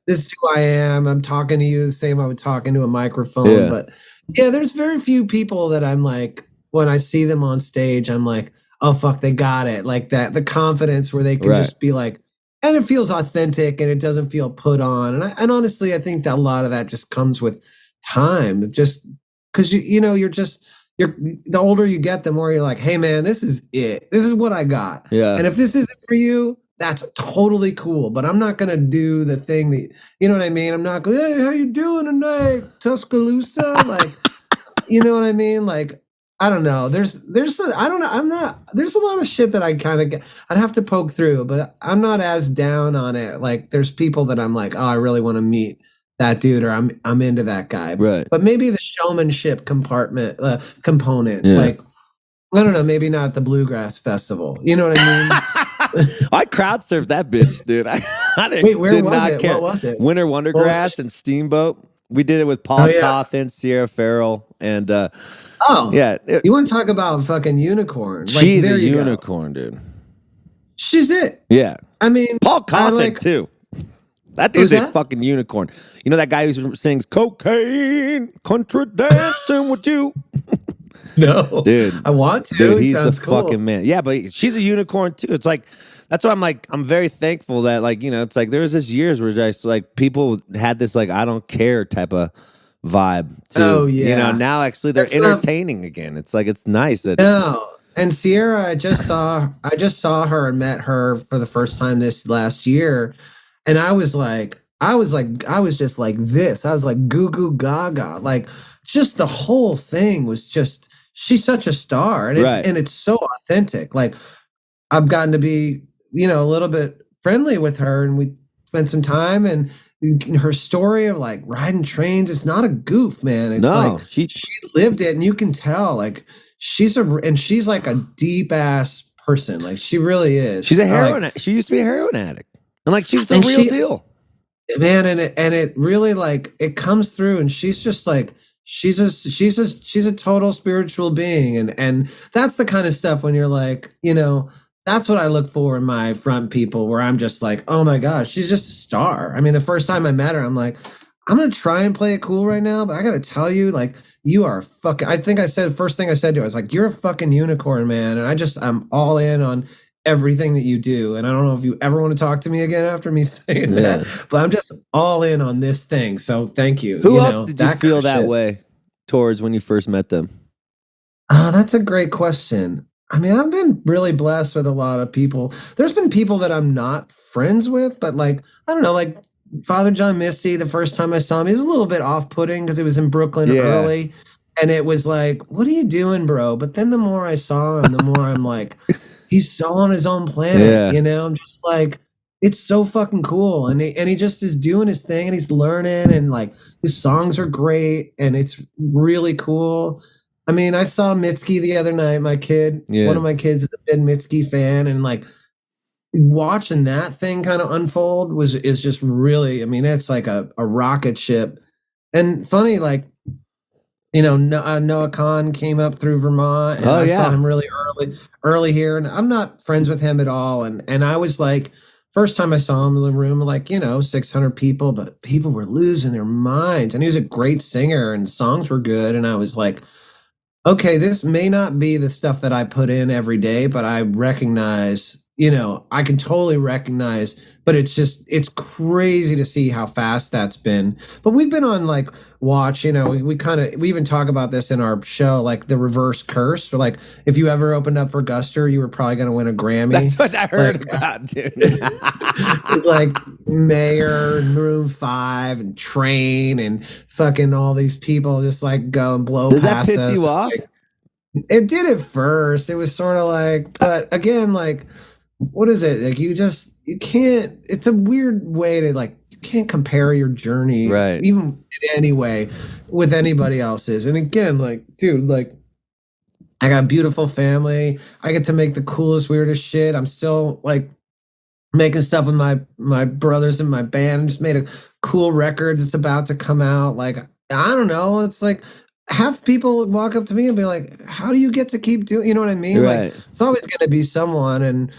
is who I am. I'm talking to you the same I would talk into a microphone. Yeah. But there's very few people that I'm like, when I see them on stage, I'm like, oh fuck, they got it. Like that, the confidence where they can just be like, and it feels authentic and it doesn't feel put on. And honestly, I think that a lot of that just comes with time. Just because the older you get, the more you're like, hey man, this is it. This is what I got. Yeah. And if this isn't for you, that's totally cool. But I'm not gonna do the thing that, you know what I mean? I'm not going, hey, how you doing tonight, Tuscaloosa? Like, you know what I mean? Like, I don't know. There's a lot of shit that I kind of get. I'd have to poke through, but I'm not as down on it. Like there's people that I'm like, oh, I really want to meet that dude, or I'm into that guy. Right. But maybe the showmanship component, like I don't know, maybe not the Bluegrass Festival. You know what I mean? I crowd surfed that bitch, dude. Wait, where was it? What was it? Winter Wondergrass and Steamboat. We did it with Paul Cawthon, Sierra Farrell, and you want to talk about fucking unicorn? Like, she's a unicorn, dude. She's it. Yeah. I mean, Paul Cawthon too. That dude's a fucking unicorn. You know that guy who sings cocaine, country dancing with you? No. Dude. I want to. Dude, he's the fucking man. Yeah, but she's a unicorn too. It's like, that's why I'm very thankful that like, it's like there was this years where just like people had this like, I don't care type of vibe too. Oh yeah. Now actually they're entertaining again. It's like, it's nice that. No. And Sierra, I just saw her and met her for the first time this last year. And I was just like this. I was like goo goo gaga. Like just the whole thing was just, she's such a star. And it's so authentic. Like I've gotten to be, a little bit friendly with her, and we spent some time, and her story of like riding trains, it's not a goof, man. It's like she lived it, and you can tell like she's like a deep ass person. Like she really is. She's a heroin. She used to be a heroin addict. And like she's the real deal, man. And it really like it comes through, and she's just like she's a total spiritual being, and that's the kind of stuff when you're like, that's what I look for in my front people, where I'm just like, oh my gosh, she's just a star. I mean, the first time I met her, I'm like, I'm gonna try and play it cool right now, but I gotta tell you, like, you are fucking. I think first thing I said to her, I was like, you're a fucking unicorn, man, and I'm all in on everything that you do. And I don't know if you ever want to talk to me again after me saying that, but I'm just all in on this thing. So thank you. Who else did you feel that way towards when you first met them? Oh, that's a great question. I mean, I've been really blessed with a lot of people. There's been people that I'm not friends with, but like, I don't know, like Father John Misty, the first time I saw him, he was a little bit off-putting because it was in Brooklyn early. And it was like, what are you doing, bro? But then the more I saw him, the more I'm like, he's so on his own planet, you know? I'm just like, it's so fucking cool. And he just is doing his thing and he's learning and like his songs are great and it's really cool. I mean, I saw Mitski the other night, my kid. One of my kids is a big Mitski fan, and like watching that thing kind of unfold is just really, I mean, it's like a rocket ship. And funny, like, you know, Noah Khan came up through Vermont, and I saw him really early here, and I'm not friends with him at all. And I was like, first time I saw him in the room, like, you know, 600 people, but people were losing their minds, and he was a great singer, and songs were good, and I was like, okay, this may not be the stuff that I put in every day, but I recognize, you know, I can totally recognize, but it's crazy to see how fast that's been. But we've been on like watch, you know, we even talk about this in our show, like the reverse curse. Or like if you ever opened up for Guster, you were probably going to win a Grammy. That's what I heard about, dude. Like Mayor and Maroon 5 and Train and fucking all these people just like go and blow Does past that piss us. you off? Like, it did at first. It was sort of like, but again, like, what is it? Like you can't, it's a weird way to like, you can't compare your journey, right, even in any way with anybody else's. And again, like, dude, like I got a beautiful family. I get to make the coolest, weirdest shit. I'm still like making stuff with my brothers in my band. I just made a cool record that's about to come out. Like, I don't know. It's like, half people walk up to me and be like, how do you get to keep doing, you know what I mean? Right. Like, it's always going to be someone. And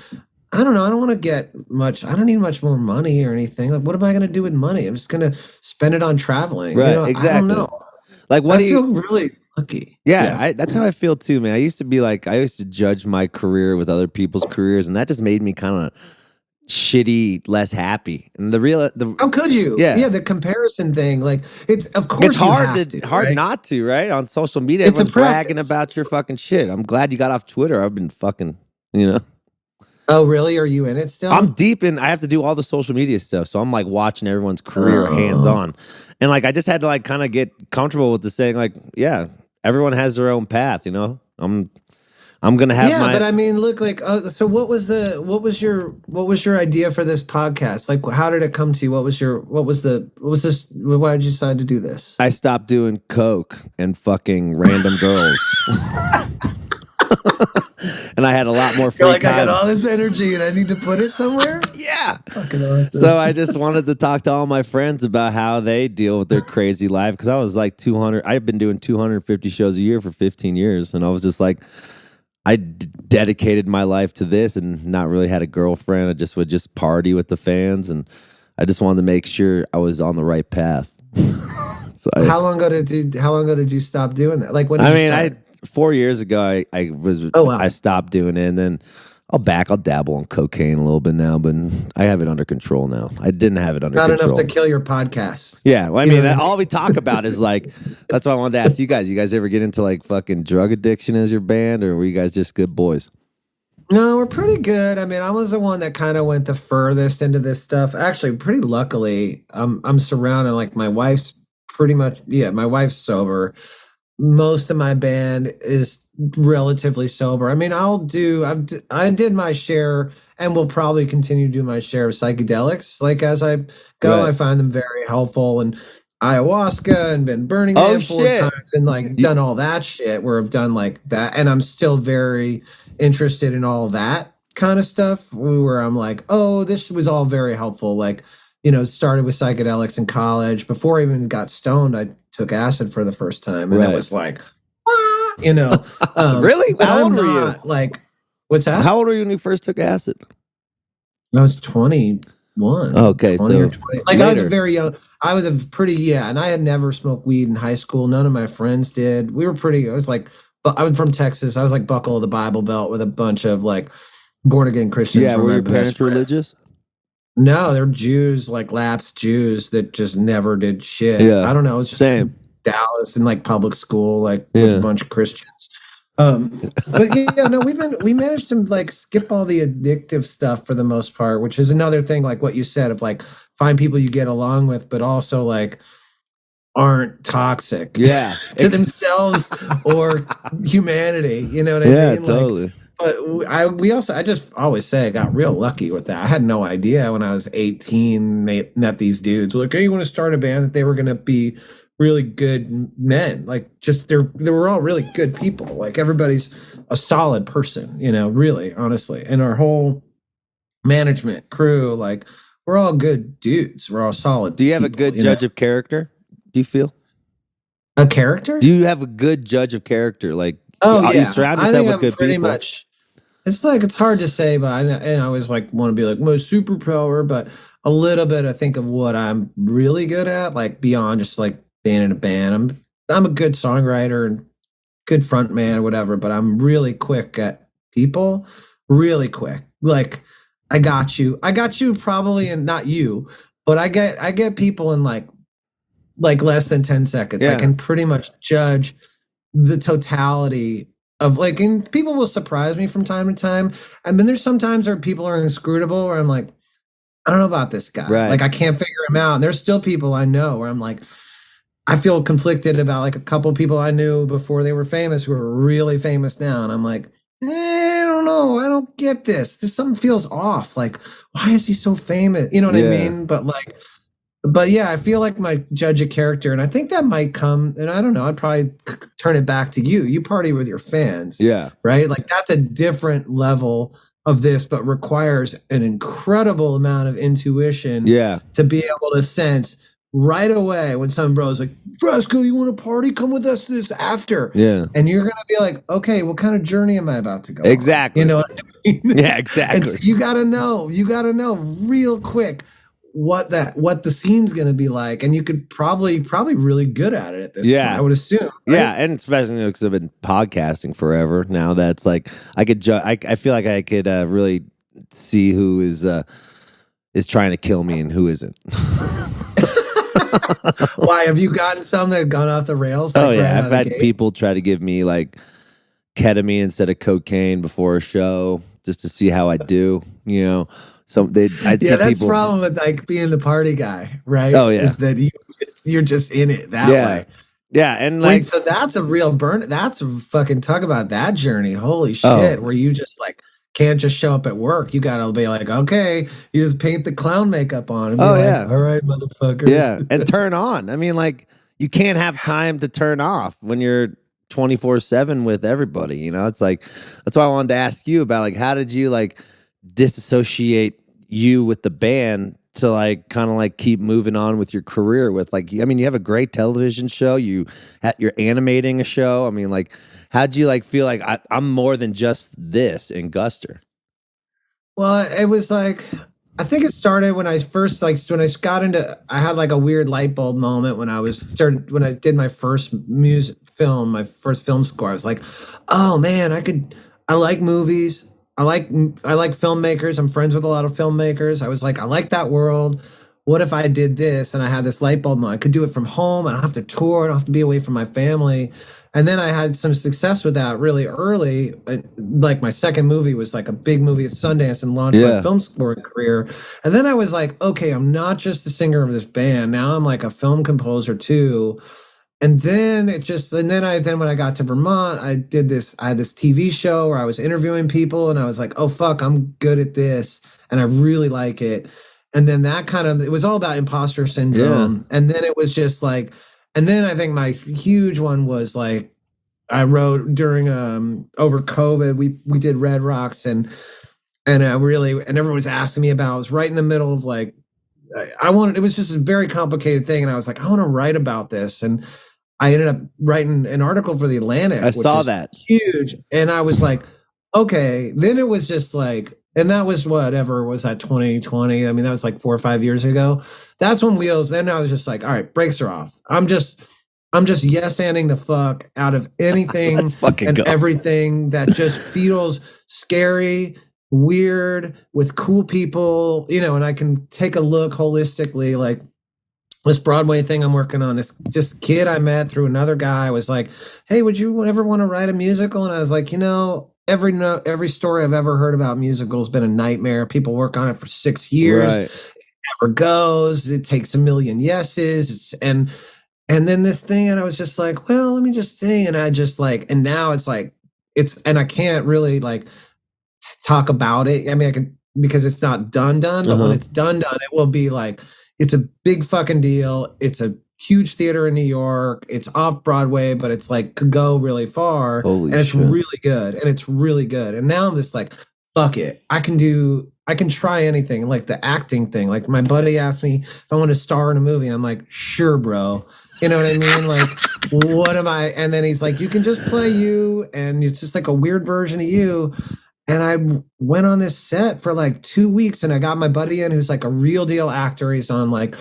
I don't know. I don't want to get much. I don't need much more money or anything. Like, what am I going to do with money? I'm just going to spend it on traveling. Right. You know, exactly. I don't know. Like, what I feel really lucky. Yeah. That's how I feel too, man. I used to judge my career with other people's careers, and that just made me kind of shitty, less happy. And how could you? Yeah, the comparison thing. Like, it's of course it's hard right? not to, right? On social media, It's everyone's bragging about your fucking shit. I'm glad you got off Twitter. I've been fucking, you know. Oh, really? Are you in it still? I'm deep in. I have to do all the social media stuff, so I'm like watching everyone's career hands on, and like I just had to like kind of get comfortable with the saying, like, yeah, everyone has their own path, you know. I'm gonna have my. But I mean, look, like, so what was your idea for this podcast? Like, how did it come to you? Why did you decide to do this? I stopped doing coke and fucking random girls. And I had a lot more free time. I got all this energy and I need to put it somewhere? Yeah. Fucking awesome. So I just wanted to talk to all my friends about how they deal with their crazy life. Because I was like I've been doing 250 shows a year for 15 years. And I was just like, I dedicated my life to this and not really had a girlfriend. I just would just party with the fans. And I just wanted to make sure I was on the right path. So how long ago did you stop doing that? Like, when did you start? 4 years ago, I stopped doing it, and then I'll dabble on cocaine a little bit now, but I have it under control now. I didn't have it under control. Not enough to kill your podcast. Yeah, well, I mean, all we talk about is like, that's why I wanted to ask you guys. You guys ever get into like fucking drug addiction as your band, or were you guys just good boys? No, we're pretty good. I mean, I was the one that kind of went the furthest into this stuff. Actually, pretty luckily, I'm surrounded. Like, my wife's my wife's sober. Most of my band is relatively sober. I mean, I did my share and will probably continue to do my share of psychedelics. Like, as I go, right. I find them very helpful, and ayahuasca, and been Burning Man 4 times, and like done all that shit where I've done like that. And I'm still very interested in all that kind of stuff where I'm like, oh, this was all very helpful. Like, you know, started with psychedelics in college. Before I even got stoned, I took acid for the first time, and it was like, you know, really? How old were you? Like, what's that? How old were you when you first took acid? I was 21. Okay, so like later. I was very young. I was and I had never smoked weed in high school. None of my friends did. We were pretty. I was from Texas. I was like buckle of the Bible Belt with a bunch of like born again Christians. Yeah, were your parents religious? No, they're Jews, like lapsed Jews that just never did shit. Yeah. I don't know. It's just same. Dallas in like public school, like with a bunch of Christians. But yeah, no, we managed to like skip all the addictive stuff for the most part, which is another thing, like what you said, of like find people you get along with, but also like aren't toxic Yeah. to themselves or humanity. You know what I Yeah, mean? totally. But I just always say I got real lucky with that. I had no idea when I was 18, met these dudes like, hey, you want to start a band, that they were going to be really good men. Like just they were all really good people. Like everybody's a solid person, really, honestly. And our whole management crew, like we're all good dudes. We're all solid. Do you have a people, good judge of character? Do you feel? a character? Do you have a good judge of character? Like, Oh you yeah, surround I yourself think with I'm good pretty people. much. It's hard to say, but I always like want to be like my superpower, but a little bit I think of what I'm really good at, like beyond just like being in a band. I'm a good songwriter and good front man or whatever, but I'm really quick at people, really quick. Like I got you probably, and not you, but I get people in like less than 10 seconds. I Yeah. can pretty much judge the totality of like, and people will surprise me from time to time. I mean, there's sometimes where people are inscrutable where I'm like, I don't know about this guy. Right. Like I can't figure him out. And there's still people I know where I'm like, I feel conflicted about like a couple people I knew before they were famous who are really famous now. And I'm like, I don't know. I don't get this. Something feels off. Like, why is he so famous? You know what I mean? But yeah, I feel like my judge a character, and I think that might come, and I don't know, I'd probably turn it back to you. You party with your fans. Yeah. Right? Like that's a different level of this, but requires an incredible amount of intuition to be able to sense right away when some bro's like, Frasco, you want to party? Come with us to this after. Yeah. And you're going to be like, okay, what kind of journey am I about to go Exactly. on? You know what I mean? Yeah, exactly. And so you got to know real quick what the scene's going to be like, and you could probably really good at it at this point, I would assume, right? Yeah, and especially because I've been podcasting forever now, that's like I could I feel like I could really see who is trying to kill me and who isn't. Why, have you gotten some that have gone off the rails? Like, I've had people try to give me like ketamine instead of cocaine before a show just to see how I do, So that's the problem with like being the party guy, right? Oh yeah, is that you're just in it that way. Yeah, and like, wait, so that's a real burn. That's a fucking talk about that journey. Holy shit, where you just like can't just show up at work. You gotta be like, okay, you just paint the clown makeup on and be all right, motherfuckers. Yeah, and turn on. I mean, like, you can't have time to turn off when you're 24/7 with everybody. It's like, that's why I wanted to ask you about like, how did you like disassociate you with the band to like kind of like keep moving on with your career with like, I mean, you have a great television show, you're animating a show. I mean, like, how'd you like feel like I'm more than just this in Guster? Well, it was like, I think it started when I first I had like a weird light bulb moment when I did my first my first film score. I was like, oh man, I like movies. I like filmmakers. I'm friends with a lot of filmmakers. I was like, I like that world. What if I did this? And I had this light bulb moment. I could do it from home. I don't have to tour. I don't have to be away from my family. And then I had some success with that really early. Like my second movie was like a big movie at Sundance and launched my film scoring career. And then I was like, okay, I'm not just the singer of this band. Now I'm like a film composer too. And then when I got to Vermont, I had this TV show where I was interviewing people, and I was like, oh fuck, I'm good at this and I really like it. And then it was all about imposter syndrome. And then it was just like, and then I think my huge one was like, I wrote during over COVID, we did Red Rocks, and everyone was asking me about, I was right in the middle of like, it was just a very complicated thing. And I was like, I want to write about this. And I ended up writing an article for the Atlantic. I saw that. Huge. And I was like, okay. Then it was just like, and that was whatever was that 2020. I mean, that was like 4 or 5 years ago. That's when Wheels. Then I was just like, all right, brakes are off. I'm just yes-anding the fuck out of anything and everything that just feels scary, weird, with cool people, and I can take a look holistically, like this Broadway thing I'm working on. This just kid I met through another guy was like, "Hey, would you ever want to write a musical?" And I was like, every story I've ever heard about musicals been a nightmare. People work on it for 6 years, Right. it never goes. It takes a million yeses. And then this thing, and I was just like, well, let me just sing. And I just like, and now it's like, and I can't really like talk about it. I mean, I can, because it's not done, but when it's done, it will be like, it's a big fucking deal. It's a huge theater in New York. It's off Broadway, but it's like could go really far. Holy and it's shit. really good. And it's really good. And now I'm just like, fuck it. I can try anything. Like the acting thing. Like my buddy asked me if I want to star in a movie. I'm like, sure, bro. You know what I mean? Like, what am I? And then he's like, you can just play you. And it's just like a weird version of you. And I went on this set for like 2 weeks, and I got my buddy in who's like a real deal actor. He's on like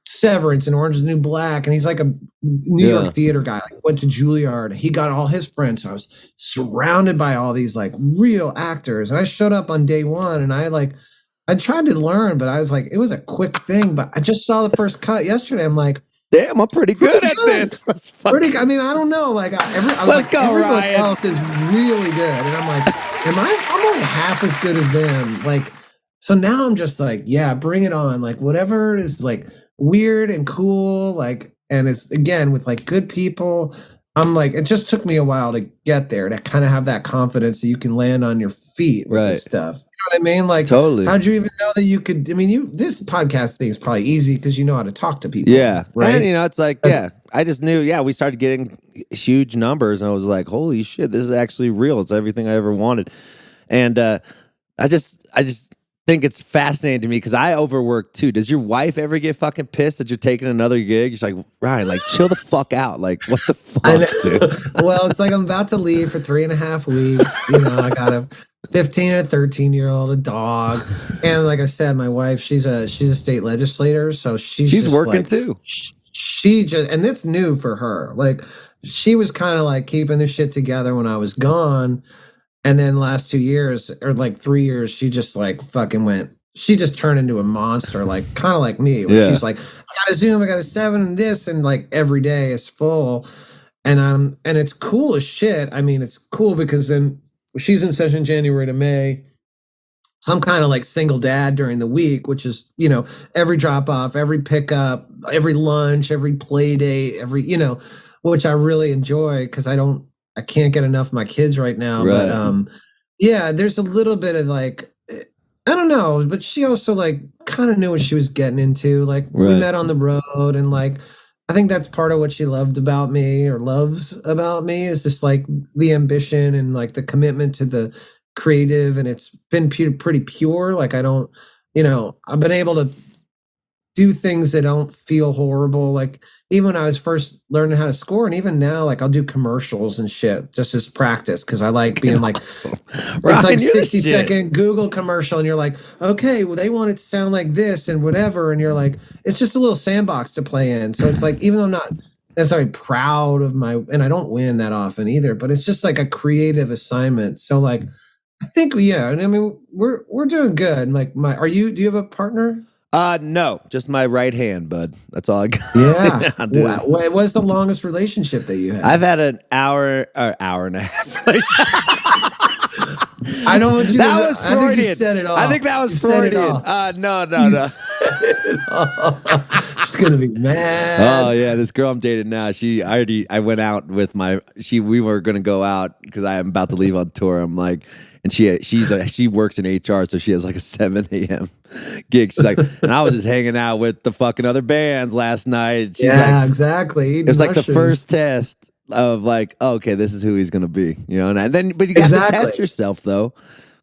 Severance and Orange is the New Black, and he's like a New York theater guy. Like went to Juilliard. He got all his friends. So I was surrounded by all these like real actors. And I showed up on day one, and I tried to learn, but I was like, it was a quick thing. But I just saw the first cut yesterday. I'm like, damn, I'm pretty good at this. I mean, I don't know. Like, everyone else is really good, and I'm like, I'm only half as good as them. Like, so now I'm just like, yeah, bring it on. Like, whatever is like weird and cool. Like, and it's again with like good people. I'm like, it just took me a while to get there to kind of have that confidence that you can land on your feet with this stuff. You know what I mean? Like, totally. How'd you even know that you could? I mean, this podcast thing is probably easy because you know how to talk to people. Yeah. Right. And, it's like, I just knew, we started getting huge numbers, and I was like, holy shit, this is actually real. It's everything I ever wanted. And I just think it's fascinating to me because I overwork too. Does your wife ever get fucking pissed that you're taking another gig? She's like, Ryan, like, chill the fuck out. Like, what the fuck, dude? Well, it's like I'm about to leave for 3.5 weeks. I got a 15 and a 13-year-old, a dog, and like I said, my wife, she's a state legislator, so she's working like, too. She just, and it's new for her. Like, she was kind of like keeping the shit together when I was gone. And then last 2 years or like 3 years, she just like she just turned into a monster, like kind of like me. Where she's like, I got a Zoom, I got a 7 and this, and like every day is full. And it's cool as shit. I mean, it's cool because then she's in session January to May. So I'm kind of like single dad during the week, which is, every drop off, every pickup, every lunch, every play date, which I really enjoy because I can't get enough of my kids right now. Right. But there's a little bit of like, I don't know, but she also like kind of knew what she was getting into. Like we met on the road, and like, I think that's part of what she loved about me or loves about me is just like the ambition and like the commitment to the creative. And it's been pretty pure. Like I've been able to do things that don't feel horrible. Like even when I was first learning how to score, and even now, like I'll do commercials and shit just as practice because I like being like, awesome. It's like 60-second Google commercial, and you're like, okay, well they want it to sound like this and whatever, and you're like, it's just a little sandbox to play in. So it's like, even though I'm not necessarily proud of and I don't win that often either, but it's just like a creative assignment. So like, I think and I mean we're doing good. Like do you have a partner? No, just my right hand, bud. That's all I got. Yeah. What was the longest relationship that you had? I've had an hour and a half. I don't want you that was Freudian. I think you said it all. I think that was Freudian. No. She's gonna be mad. Oh yeah, this girl I'm dating now. I went out with we were gonna go out because I am about to leave on tour. I'm like, and she works in HR, so she has like a 7 a.m. gig. She's like, and I was just hanging out with the fucking other bands last night. She's like, exactly. It was like the first test of like, oh, okay, this is who he's gonna be, and then but you have to test yourself though,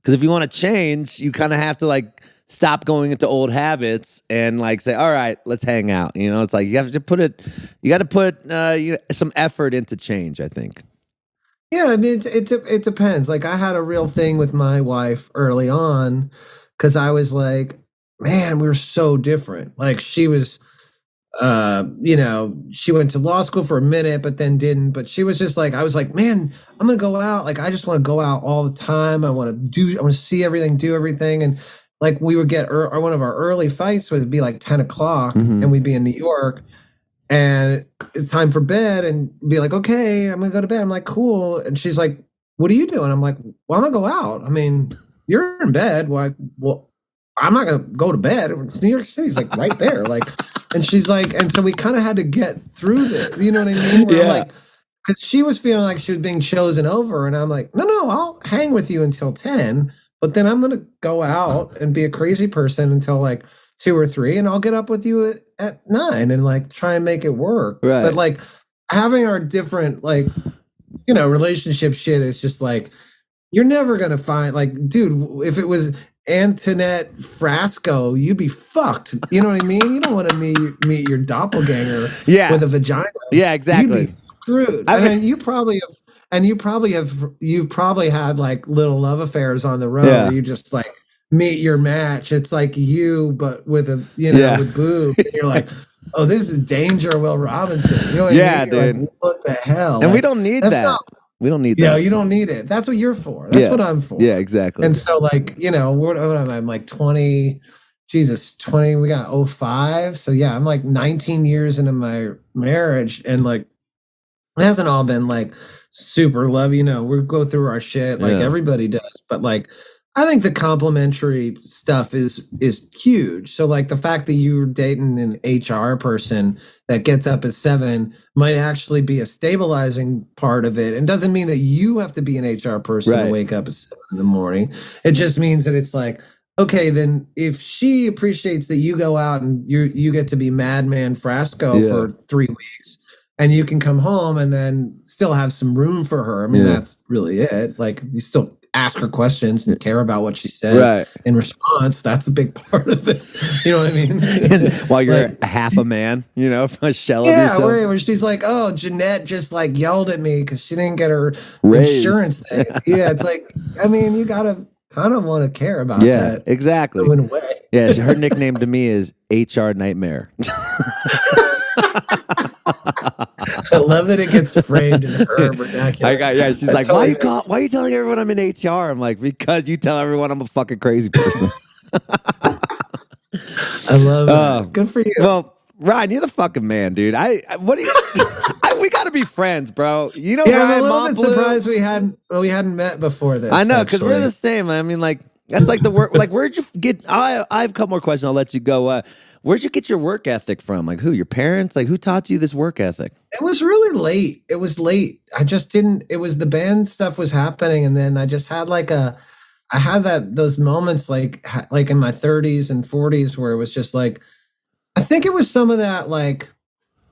because if you want to change, you kind of have to like stop going into old habits and like say, all right, let's hang out. It's like you got to put some effort into change, I think. Yeah, I mean, it depends. Like I had a real thing with my wife early on because I was like, man, we were so different. Like she was, she went to law school for a minute, but then didn't. But she was just like, I was like, man, I'm gonna go out. Like I just want to go out all the time. I want to see everything, do everything, like we would get one of our early fights would be like 10 o'clock and we'd be in New York and it's time for bed and be like, okay, I'm gonna go to bed. I'm like, cool. And she's like, what are you doing? I'm like, well, I'm gonna go out. I mean, you're in bed. Well, I'm not gonna go to bed. It's New York City's like right there. Like, and she's like, and so we kind of had to get through this. You know what I mean? Where I'm like, because she was feeling like she was being chosen over, and I'm like, no, I'll hang with you until 10. But then I'm going to go out and be a crazy person until like 2 or 3. And I'll get up with you at 9 and like try and make it work. Right. But like having our different, like, relationship shit is just like, you're never going to find like, dude, if it was Antoinette Frasco, you'd be fucked. You know what I mean? You don't want to meet your doppelganger with a vagina. Yeah, exactly. You'd be screwed. You've probably had like little love affairs on the road where you just like meet your match. It's like you, but with a, with boobs. And you're like, oh, this is Danger Will Robinson. You know what I mean? Dude. Like, what the hell? And we don't need that. We don't need that. Yeah, you don't need it. That's what you're for. That's what I'm for. Yeah, exactly. And so like, what am I? I'm like 20, we got 05. So yeah, I'm like 19 years into my marriage and like, it hasn't all been like super love, we go through our shit like everybody does. But like, I think the complimentary stuff is huge. So like the fact that you're dating an HR person that gets up at 7 might actually be a stabilizing part of it. And doesn't mean that you have to be an HR person to wake up at 7 in the morning. It just means that it's like, okay, then if she appreciates that you go out and you get to be Madman Frasco for 3 weeks, and you can come home and then still have some room for her. I mean, that's really it. Like, you still ask her questions and care about what she says in response. That's a big part of it. You know what I mean? While you're like, half a man, a shell of yourself. Where she's like, oh, Jeanette just like yelled at me because she didn't get her insurance thing. It's like, I mean, you gotta kind of want to care about that. Yeah, exactly. In a way. Yeah, her nickname to me is HR Nightmare. I love that it gets framed in her vernacular. She's like, why are you telling everyone I'm in HR? I'm like, because you tell everyone I'm a fucking crazy person. I love that. Good for you. Well, Ryan, you're the fucking man, dude. We got to be friends, bro. Ryan, I'm a little bit surprised we hadn't met before this. I know, because we're the same. I mean, like, that's like the work. Like, where'd you get? I have a couple more questions. I'll let you go. Where'd you get your work ethic from? Like, who? Your parents? Like, who taught you this work ethic? It was really late. It was late. I just didn't. It was the band stuff was happening, and then I just had those moments like in my 30s and 40s where it was just like, I think it was some of that like.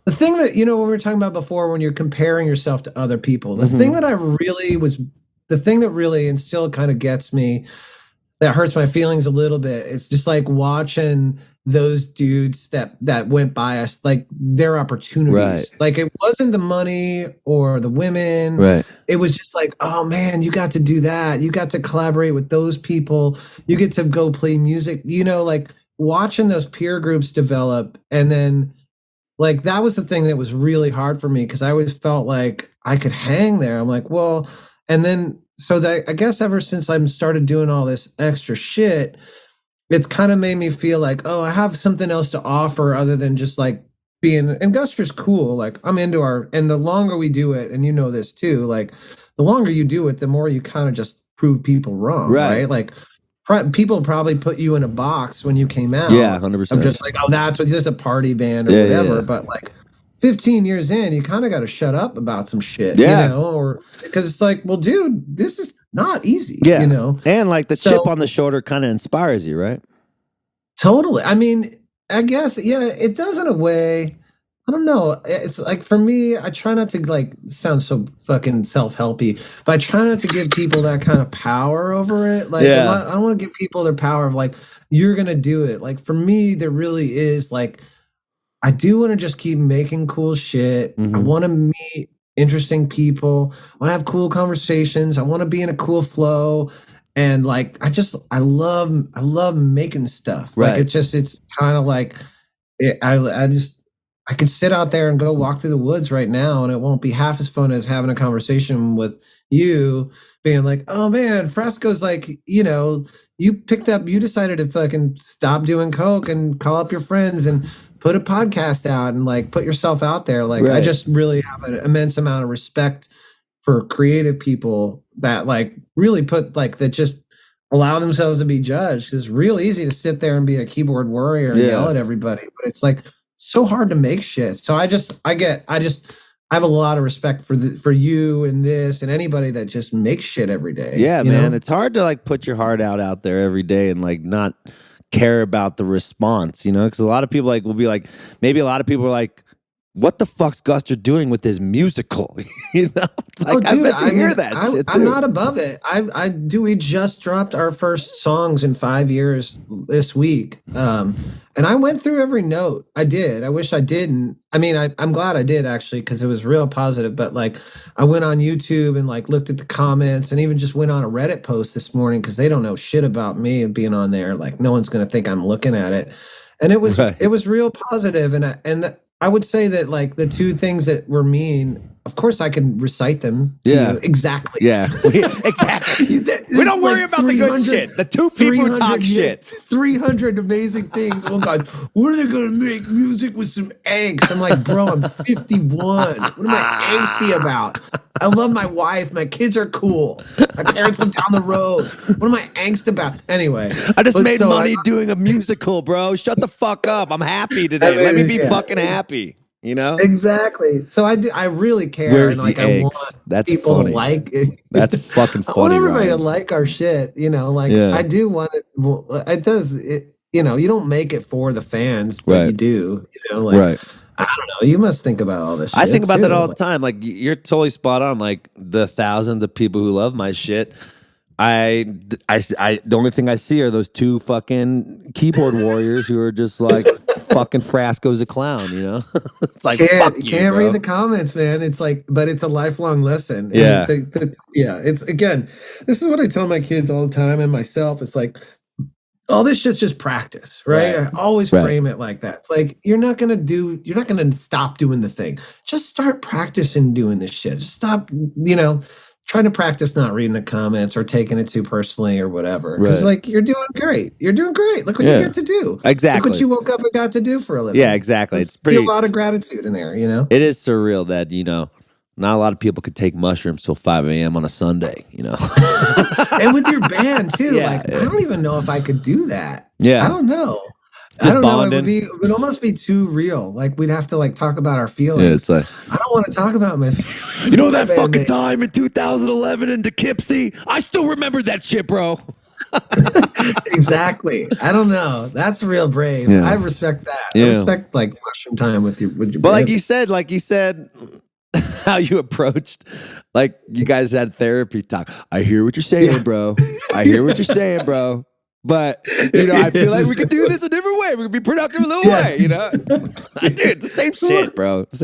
The thing that, when we were talking about before, when you're comparing yourself to other people, the thing that really and still kind of gets me, that hurts my feelings a little bit, it's just like watching those dudes that went by us, like their opportunities. Right. Like it wasn't the money or the women. Right. It was just like, oh man, you got to do that. You got to collaborate with those people. You get to go play music, like watching those peer groups develop. And then like, that was the thing that was really hard for me because I always felt like I could hang there. I'm like, well, and then, so that I guess ever since I started doing all this extra shit, it's kind of made me feel like, oh, I have something else to offer other than just like being, and Guster's cool. Like I'm into and the longer we do it, and this too, like the longer you do it, the more you kind of just prove people wrong. Right? Like people probably put you in a box when you came out. Yeah, 100%. I'm just like, oh, that's just a party band or whatever. Yeah. But like 15 years in, you kind of got to shut up about some shit, or because it's like, well, dude, this is not easy, And like the chip on the shoulder kind of inspires you, right? Totally. I mean, I guess, it does in a way. I don't know. It's like, for me, I try not to like sound so fucking self-helpy, but I try not to give people that kind of power over it. Like, I don't want to give people their power of like, you're going to do it. Like for me, there really is like, I do want to just keep making cool shit. I want to meet interesting people. I want to have cool conversations. I want to be in a cool flow. And like, I love making stuff. Right. Like, it's kind of like, I could sit out there and go walk through the woods right now, and it won't be half as fun as having a conversation with you, being like, oh man, Frasco's like, you decided to fucking stop doing coke and call up your friends and put a podcast out and like put yourself out there. Like, I just really have an immense amount of respect for creative people that like really that just allow themselves to be judged. It's real easy to sit there and be a keyboard warrior and yell at everybody, but it's like so hard to make shit. So I have a lot of respect for you and this and anybody that just makes shit every day. Yeah, man. It's hard to like put your heart out there every day and like not care about the response, because a lot of people will be like, maybe a lot of people are like, what the fuck's Guster doing with his musical? It's like, I bet you hear that shit too. I'm not above it. We just dropped our first songs in 5 years this week. And I went through every note. I did. I wish I didn't. I mean, I'm glad I did actually, because it was real positive. But like, I went on YouTube and like looked at the comments, and even just went on a Reddit post this morning because they don't know shit about me and being on there. Like, no one's gonna think I'm looking at it. And it was real positive. And I would say that like the two things that were mean, of course I can recite them to you exactly. Yeah, exactly. We don't worry about the good shit. The two people who talk shit. 300 amazing things. Oh God, what are they going to make music with some angst? I'm like, bro, I'm 51. What am I angsty about? I love my wife. My kids are cool. My parents live down the road. What am I angst about? Anyway. I just made money doing a musical, bro. Shut the fuck up. I'm happy today. Let me be fucking happy. Exactly. So I really care. Where's and like the I eggs? want That's people funny. to like it. That's fucking funny. I want everybody Ryan. to like our shit. I do want it. It does. You don't make it for the fans, but you do. Right. I don't know. You must think about all this shit. I think about too. that all the time. Like, you're totally spot on. Like, the thousands of people who love my shit. The only thing I see are those two fucking keyboard warriors who are just like, fucking Frasco's a clown, It's like, fuck you, can't bro. read the comments, man. It's like, but it's a lifelong lesson. Yeah. And it's, again, this is what I tell my kids all the time and myself. It's like, all this shit's just practice, right? I always frame it like that. It's like, you're not going to stop doing the thing. Just start practicing doing this shit. Just stop, trying to practice not reading the comments or taking it too personally or whatever. Because like, you're doing great. You're doing great. Look what you get to do. Exactly. Look what you woke up and got to do for a living. Yeah, exactly. It's pretty a lot of gratitude in there, It is surreal that, not a lot of people could take mushrooms till 5 a.m. on a Sunday, And with your band too. I don't even know if I could do that. Yeah. I don't know. Just I don't bonding. know. It would almost be too real. Like, we'd have to like talk about our feelings. Yeah, it's like, I don't want to talk about my feelings. that fucking time in 2011 in Poughkeepsie? I still remember that shit, bro. Exactly. I don't know. That's real brave. Yeah. I respect that. Yeah. I respect like mushroom time with your But band. like you said, how you approached, like, you guys had therapy talk. I hear what you're saying, bro. I hear what you're saying, bro. But, I feel like we could do this a different way. We could be productive a little way, Dude, it's the same shit, bro.